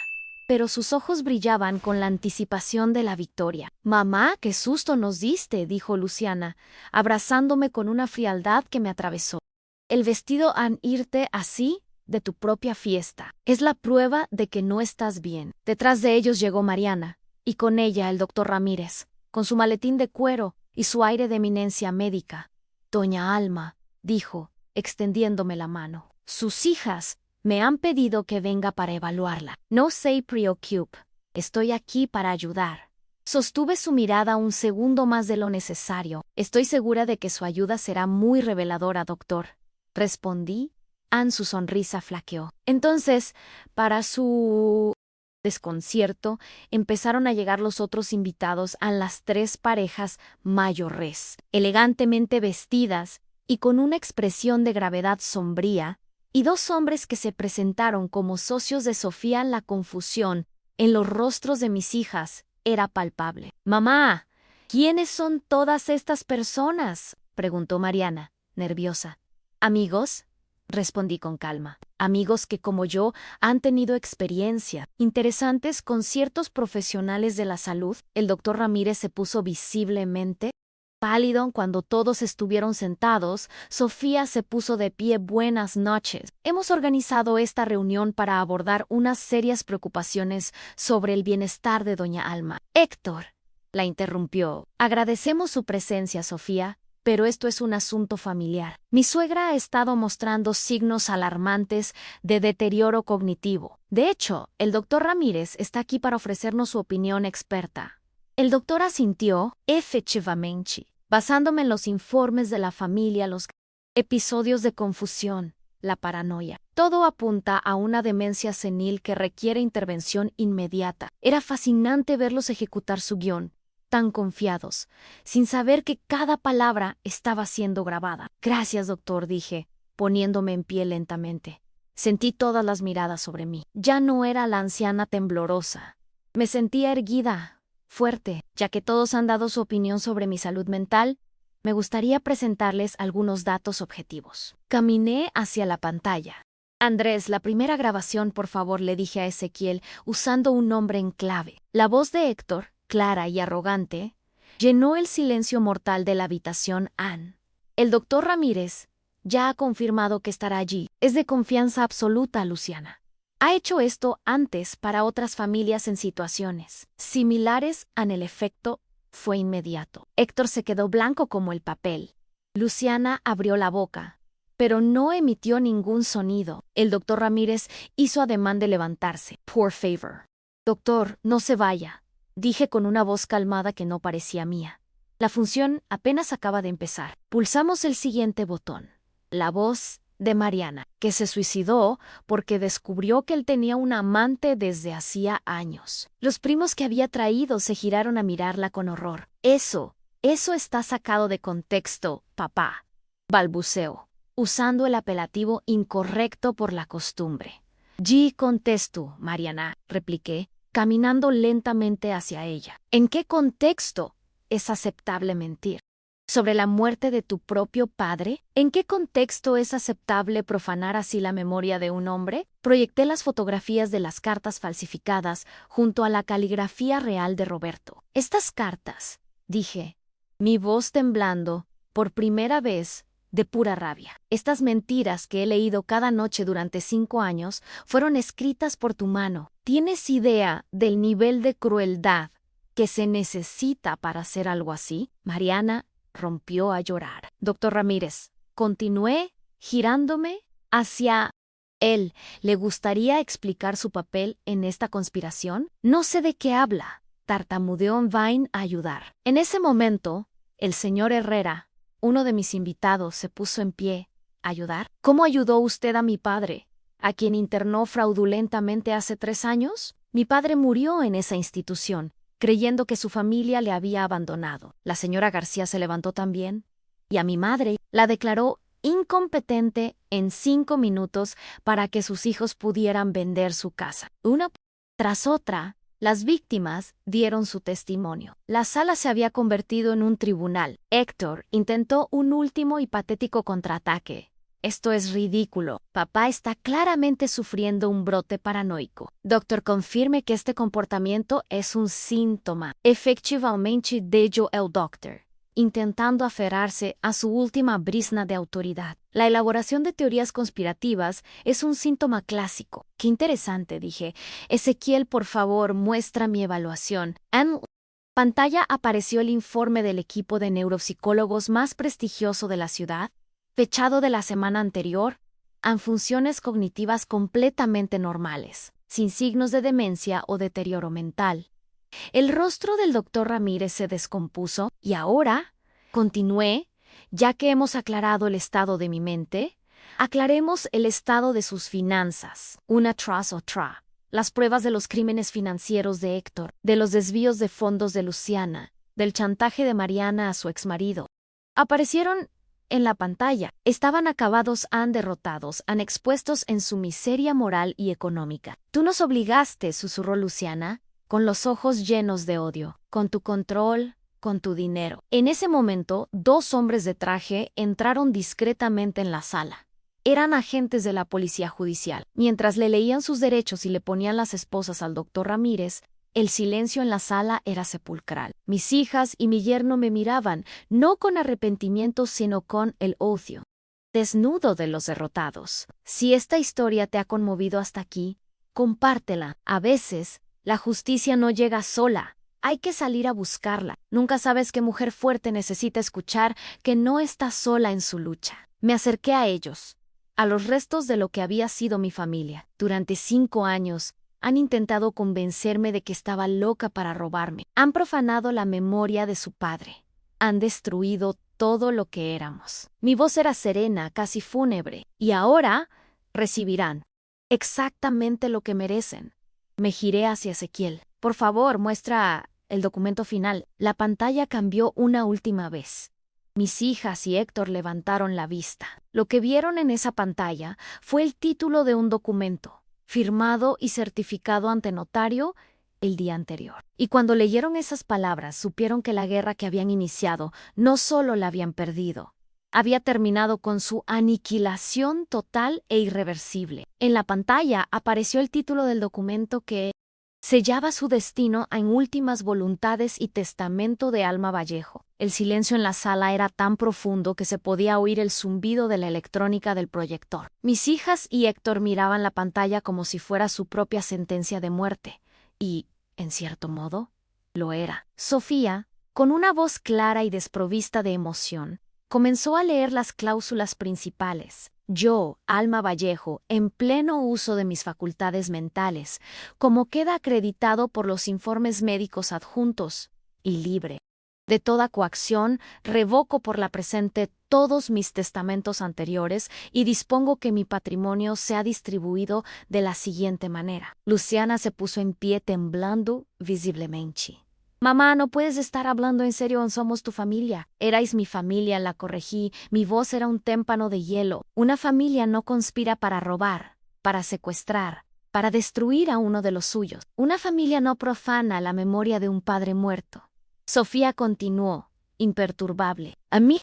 pero sus ojos brillaban con la anticipación de la victoria. «Mamá, qué susto nos diste», dijo Luciana, abrazándome con una frialdad que me atravesó. «El vestido an irte así de tu propia fiesta es la prueba de que no estás bien». Detrás de ellos llegó Mariana, y con ella el doctor Ramírez, con su maletín de cuero y su aire de eminencia médica. «Doña Alma», dijo, extendiéndome la mano, «sus hijas me han pedido que venga para evaluarla. No se preocupe, estoy aquí para ayudar». Sostuve su mirada un segundo más de lo necesario. «Estoy segura de que su ayuda será muy reveladora, doctor», respondí. Su sonrisa flaqueó. Entonces, para su desconcierto, empezaron a llegar los otros invitados, a las 3 parejas mayores, elegantemente vestidas y con una expresión de gravedad sombría, y 2 hombres que se presentaron como socios de Sofía. La confusión en los rostros de mis hijas era palpable. «Mamá, ¿quiénes son todas estas personas?», preguntó Mariana, nerviosa. «Amigos», respondí con calma. «Amigos que, como yo, han tenido experiencia interesantes con ciertos profesionales de la salud». El doctor Ramírez se puso visiblemente pálido cuando todos estuvieron sentados. Sofía se puso de pie. «Buenas noches. Hemos organizado esta reunión para abordar unas serias preocupaciones sobre el bienestar de doña Alma». «Héctor», la interrumpió, «agradecemos su presencia, Sofía, pero esto es un asunto familiar. Mi suegra ha estado mostrando signos alarmantes de deterioro cognitivo. De hecho, el doctor Ramírez está aquí para ofrecernos su opinión experta». El doctor asintió. «Efectivamente, basándome en los informes de la familia, los episodios de confusión, la paranoia. Todo apunta a una demencia senil que requiere intervención inmediata. Era fascinante verlos ejecutar su guión, tan confiados, sin saber que cada palabra estaba siendo grabada. Gracias, doctor, dije, poniéndome en pie lentamente. Sentí todas las miradas sobre mí. Ya no era la anciana temblorosa. Me sentía erguida, fuerte. Ya que todos han dado su opinión sobre mi salud mental, me gustaría presentarles algunos datos objetivos. Caminé hacia la pantalla. Andrés, la primera grabación, por favor, le dije a Ezequiel, usando un nombre en clave. La voz de Héctor, clara y arrogante, llenó el silencio mortal de la habitación. Ann. El doctor Ramírez ya ha confirmado que estará allí. Es de confianza absoluta, Luciana. Ha hecho esto antes para otras familias en situaciones similares. El efecto fue inmediato. Héctor se quedó blanco como el papel. Luciana abrió la boca, pero no emitió ningún sonido. El doctor Ramírez hizo ademán de levantarse. Por favor. Doctor, no se vaya, dije con una voz calmada que no parecía mía. La función apenas acaba de empezar. Pulsamos el siguiente botón. La voz de Mariana, que se suicidó porque descubrió que él tenía un amante desde hacía años. Los primos que había traído se giraron a mirarla con horror. Eso está sacado de contexto, papá, balbuceó, usando el apelativo incorrecto por la costumbre. G contesto, Mariana, repliqué, caminando lentamente hacia ella. ¿En qué contexto es aceptable mentir? ¿Sobre la muerte de tu propio padre? ¿En qué contexto es aceptable profanar así la memoria de un hombre? Proyecté las fotografías de las cartas falsificadas junto a la caligrafía real de Roberto. Estas cartas, dije, mi voz temblando, por primera vez, de pura rabia. Estas mentiras que he leído cada noche durante 5 años fueron escritas por tu mano. ¿Tienes idea del nivel de crueldad que se necesita para hacer algo así? Mariana rompió a llorar. Doctor Ramírez, continué girándome hacia él. ¿Le gustaría explicar su papel en esta conspiración? No sé de qué habla. Tartamudeó en vain a ayudar. En ese momento, el señor Herrera, uno de mis invitados, se puso en pie. ¿Ayudar? ¿Cómo ayudó usted a mi padre, a quien internó fraudulentamente hace 3 años? Mi padre murió en esa institución, creyendo que su familia le había abandonado. La señora García se levantó también, y a mi madre la declaró incompetente en 5 minutos para que sus hijos pudieran vender su casa. Una tras otra, las víctimas dieron su testimonio. La sala se había convertido en un tribunal. Héctor intentó un último y patético contraataque. Esto es ridículo. Papá está claramente sufriendo un brote paranoico. Doctor, confirme que este comportamiento es un síntoma. Efectivamente, dijo el doctor, intentando aferrarse a su última brizna de autoridad. La elaboración de teorías conspirativas es un síntoma clásico. Qué interesante, dije. Ezequiel, por favor, muestra mi evaluación. En pantalla apareció el informe del equipo de neuropsicólogos más prestigioso de la ciudad, fechado de la semana anterior, en funciones cognitivas completamente normales, sin signos de demencia o deterioro mental. El rostro del doctor Ramírez se descompuso y ahora, continué, ya que hemos aclarado el estado de mi mente, aclaremos el estado de sus finanzas, una tras otra. Las pruebas de los crímenes financieros de Héctor, de los desvíos de fondos de Luciana, del chantaje de Mariana a su exmarido, aparecieron en la pantalla. Estaban acabados, derrotados, expuestos en su miseria moral y económica. Tú nos obligaste, susurró Luciana, con los ojos llenos de odio, con tu control, con tu dinero. En ese momento, 2 hombres de traje entraron discretamente en la sala. Eran agentes de la policía judicial. Mientras le leían sus derechos y le ponían las esposas al doctor Ramírez, el silencio en la sala era sepulcral. Mis hijas y mi yerno me miraban, no con arrepentimiento, sino con el odio desnudo de los derrotados. Si esta historia te ha conmovido hasta aquí, compártela. A veces, la justicia no llega sola. Hay que salir a buscarla. Nunca sabes qué mujer fuerte necesita escuchar que no está sola en su lucha. Me acerqué a ellos, a los restos de lo que había sido mi familia. Durante 5 años, han intentado convencerme de que estaba loca para robarme. Han profanado la memoria de su padre. Han destruido todo lo que éramos. Mi voz era serena, casi fúnebre, y ahora recibirán exactamente lo que merecen. Me giré hacia Ezequiel. Por favor, muestra el documento final. La pantalla cambió una última vez. Mis hijas y Héctor levantaron la vista. Lo que vieron en esa pantalla fue el título de un documento, firmado y certificado ante notario el día anterior. Y cuando leyeron esas palabras, supieron que la guerra que habían iniciado no solo la habían perdido, había terminado con su aniquilación total e irreversible. En la pantalla apareció el título del documento que sellaba su destino en últimas voluntades y testamento de Alma Vallejo. El silencio en la sala era tan profundo que se podía oír el zumbido de la electrónica del proyector. Mis hijas y Héctor miraban la pantalla como si fuera su propia sentencia de muerte. Y, en cierto modo, lo era. Sofía, con una voz clara y desprovista de emoción, comenzó a leer las cláusulas principales. Yo, Alma Vallejo, en pleno uso de mis facultades mentales, como queda acreditado por los informes médicos adjuntos, y libre de toda coacción, revoco por la presente todos mis testamentos anteriores y dispongo que mi patrimonio sea distribuido de la siguiente manera. Luciana se puso en pie temblando visiblemente. Mamá, no puedes estar hablando en serio, somos tu familia. Erais mi familia, la corregí. Mi voz era un témpano de hielo. Una familia no conspira para robar, para secuestrar, para destruir a uno de los suyos. Una familia no profana la memoria de un padre muerto. Sofía continuó, imperturbable. A mi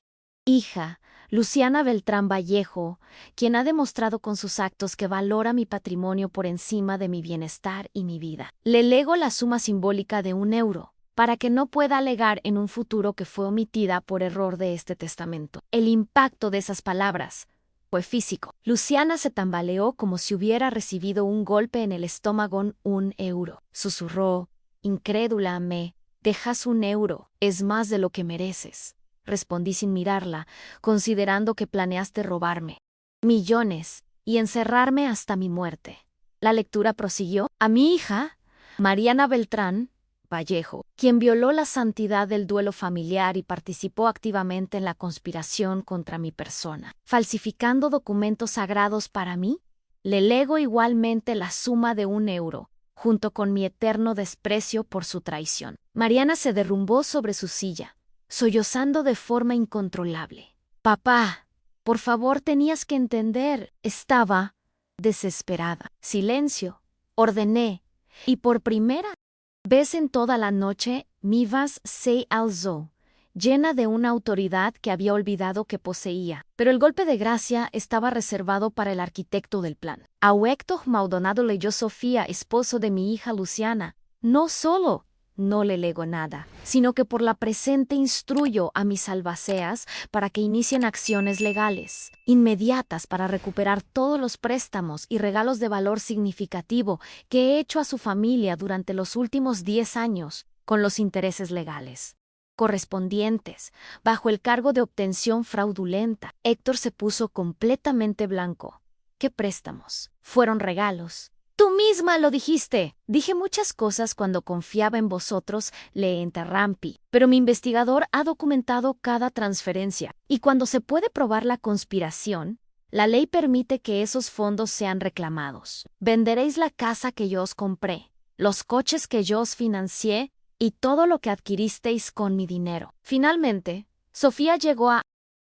hija, Luciana Beltrán Vallejo, quien ha demostrado con sus actos que valora mi patrimonio por encima de mi bienestar y mi vida. Le lego la suma simbólica de €1, para que no pueda alegar en un futuro que fue omitida por error de este testamento. El impacto de esas palabras fue físico. Luciana se tambaleó como si hubiera recibido un golpe en el estómago. €1. Susurró, incrédula, dejas €1, es más de lo que mereces. Respondí sin mirarla, considerando que planeaste robarme millones y encerrarme hasta mi muerte. La lectura prosiguió. A mi hija, Mariana Beltrán Vallejo, quien violó la santidad del duelo familiar y participó activamente en la conspiración contra mi persona, falsificando documentos sagrados para mí, le lego igualmente la suma de €1, junto con mi eterno desprecio por su traición. Mariana se derrumbó sobre su silla, sollozando de forma incontrolable. Papá, por favor, tenías que entender. Estaba desesperada. Silencio, ordené, y por primera vez en toda la noche, mi voz se alzó, llena de una autoridad que había olvidado que poseía. Pero el golpe de gracia estaba reservado para el arquitecto del plan. A Héctor Maldonado leyó Sofía, esposo de mi hija Luciana. No solo no le lego nada, sino que por la presente instruyo a mis albaceas para que inicien acciones legales, inmediatas, para recuperar todos los préstamos y regalos de valor significativo que he hecho a su familia durante los últimos 10 años, con los intereses legales correspondientes, bajo el cargo de obtención fraudulenta. Héctor se puso completamente blanco. ¿Qué préstamos? Fueron regalos. Tú misma lo dijiste. Dije muchas cosas cuando confiaba en vosotros, le interrumpí. Pero mi investigador ha documentado cada transferencia. Y cuando se puede probar la conspiración, la ley permite que esos fondos sean reclamados. Venderéis la casa que yo os compré, los coches que yo os financié, y todo lo que adquiristeis con mi dinero. Finalmente, Sofía llegó a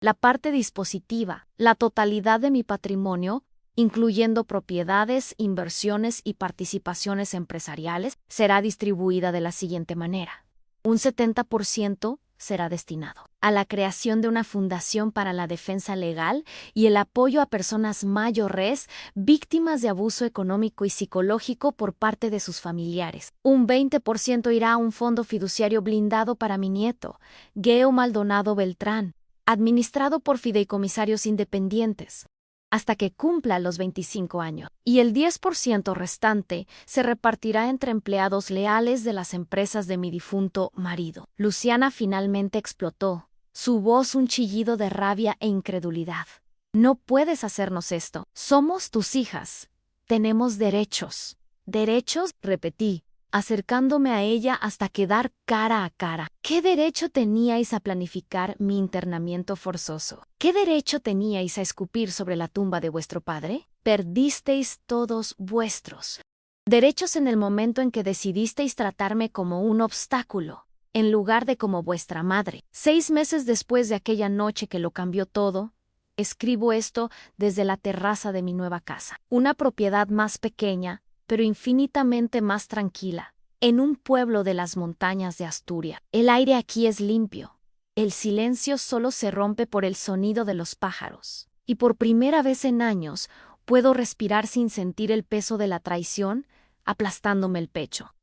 la parte dispositiva, la totalidad de mi patrimonio, incluyendo propiedades, inversiones y participaciones empresariales, será distribuida de la siguiente manera. Un 70% será destinado a la creación de una fundación para la defensa legal y el apoyo a personas mayores víctimas de abuso económico y psicológico por parte de sus familiares. Un 20% irá a un fondo fiduciario blindado para mi nieto, Geo Maldonado Beltrán, administrado por fideicomisarios independientes, hasta que cumpla los 25 años. Y el 10% restante se repartirá entre empleados leales de las empresas de mi difunto marido. Luciana finalmente explotó, su voz un chillido de rabia e incredulidad. No puedes hacernos esto. Somos tus hijas. Tenemos derechos. ¿Derechos? Repetí, acercándome a ella hasta quedar cara a cara. ¿Qué derecho teníais a planificar mi internamiento forzoso? ¿Qué derecho teníais a escupir sobre la tumba de vuestro padre? Perdisteis todos vuestros derechos en el momento en que decidisteis tratarme como un obstáculo, en lugar de como vuestra madre. 6 meses después de aquella noche que lo cambió todo, escribo esto desde la terraza de mi nueva casa. Una propiedad más pequeña, pero infinitamente más tranquila, en un pueblo de las montañas de Asturias. El aire aquí es limpio. El silencio solo se rompe por el sonido de los pájaros. Y por primera vez en años, puedo respirar sin sentir el peso de la traición aplastándome el pecho.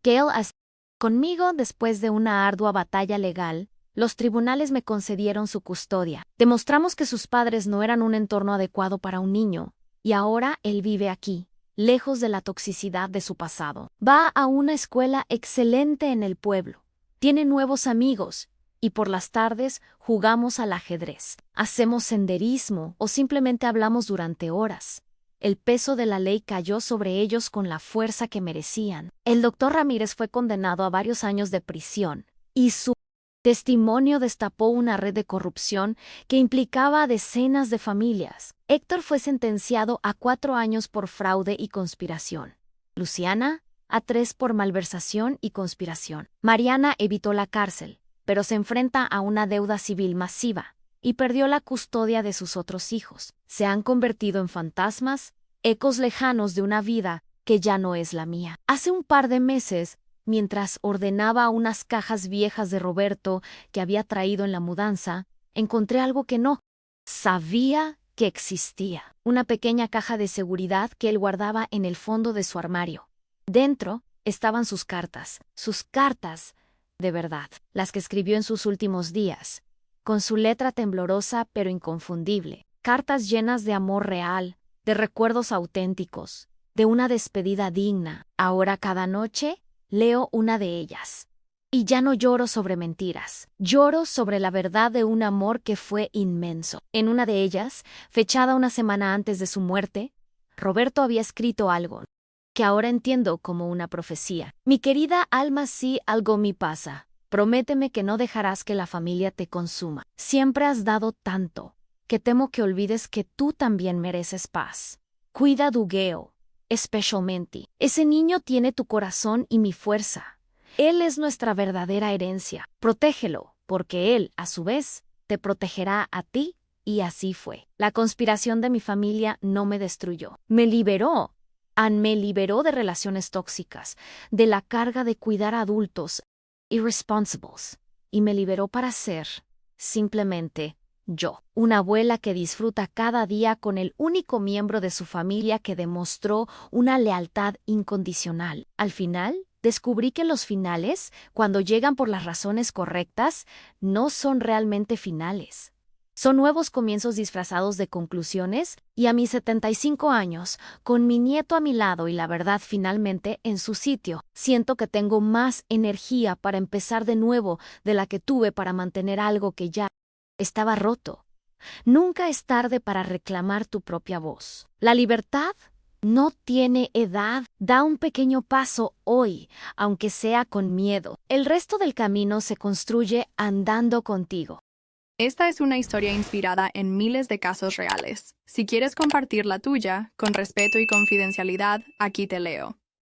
Conmigo, después de una ardua batalla legal, los tribunales me concedieron su custodia. Demostramos que sus padres no eran un entorno adecuado para un niño, y ahora él vive aquí, lejos de la toxicidad de su pasado. Va a una escuela excelente en el pueblo, tiene nuevos amigos, y por las tardes jugamos al ajedrez, hacemos senderismo o simplemente hablamos durante horas. El peso de la ley cayó sobre ellos con la fuerza que merecían. El doctor Ramírez fue condenado a varios años de prisión, y su testimonio destapó una red de corrupción que implicaba a decenas de familias. Héctor fue sentenciado a 4 años por fraude y conspiración. Luciana, a 3 por malversación y conspiración. Mariana evitó la cárcel, pero se enfrenta a una deuda civil masiva y perdió la custodia de sus otros hijos. Se han convertido en fantasmas, ecos lejanos de una vida que ya no es la mía. Hace un par de meses, mientras ordenaba unas cajas viejas de Roberto que había traído en la mudanza, encontré algo que no sabía que existía. Una pequeña caja de seguridad que él guardaba en el fondo de su armario. Dentro estaban sus cartas de verdad, las que escribió en sus últimos días, con su letra temblorosa pero inconfundible. Cartas llenas de amor real, de recuerdos auténticos, de una despedida digna. Ahora cada noche leo una de ellas. Y ya no lloro sobre mentiras, lloro sobre la verdad de un amor que fue inmenso. En una de ellas, fechada una semana antes de su muerte, Roberto había escrito algo que ahora entiendo como una profecía. Mi querida alma, si algo me pasa, prométeme que no dejarás que la familia te consuma. Siempre has dado tanto, que temo que olvides que tú también mereces paz. Cuida Dugueo, especialmente. Ese niño tiene tu corazón y mi fuerza. Él es nuestra verdadera herencia. Protégelo, porque él, a su vez, te protegerá a ti, y así fue. La conspiración de mi familia no me destruyó. Me liberó. Me liberó de relaciones tóxicas, de la carga de cuidar a adultos irresponsables, y me liberó para ser, simplemente, yo, una abuela que disfruta cada día con el único miembro de su familia que demostró una lealtad incondicional. Al final, descubrí que los finales, cuando llegan por las razones correctas, no son realmente finales. Son nuevos comienzos disfrazados de conclusiones, y a mis 75 años, con mi nieto a mi lado y la verdad finalmente en su sitio, siento que tengo más energía para empezar de nuevo de la que tuve para mantener algo que ya estaba roto. Nunca es tarde para reclamar tu propia voz. La libertad no tiene edad. Da un pequeño paso hoy, aunque sea con miedo. El resto del camino se construye andando contigo. Esta es una historia inspirada en miles de casos reales. Si quieres compartir la tuya, con respeto y confidencialidad, aquí te leo.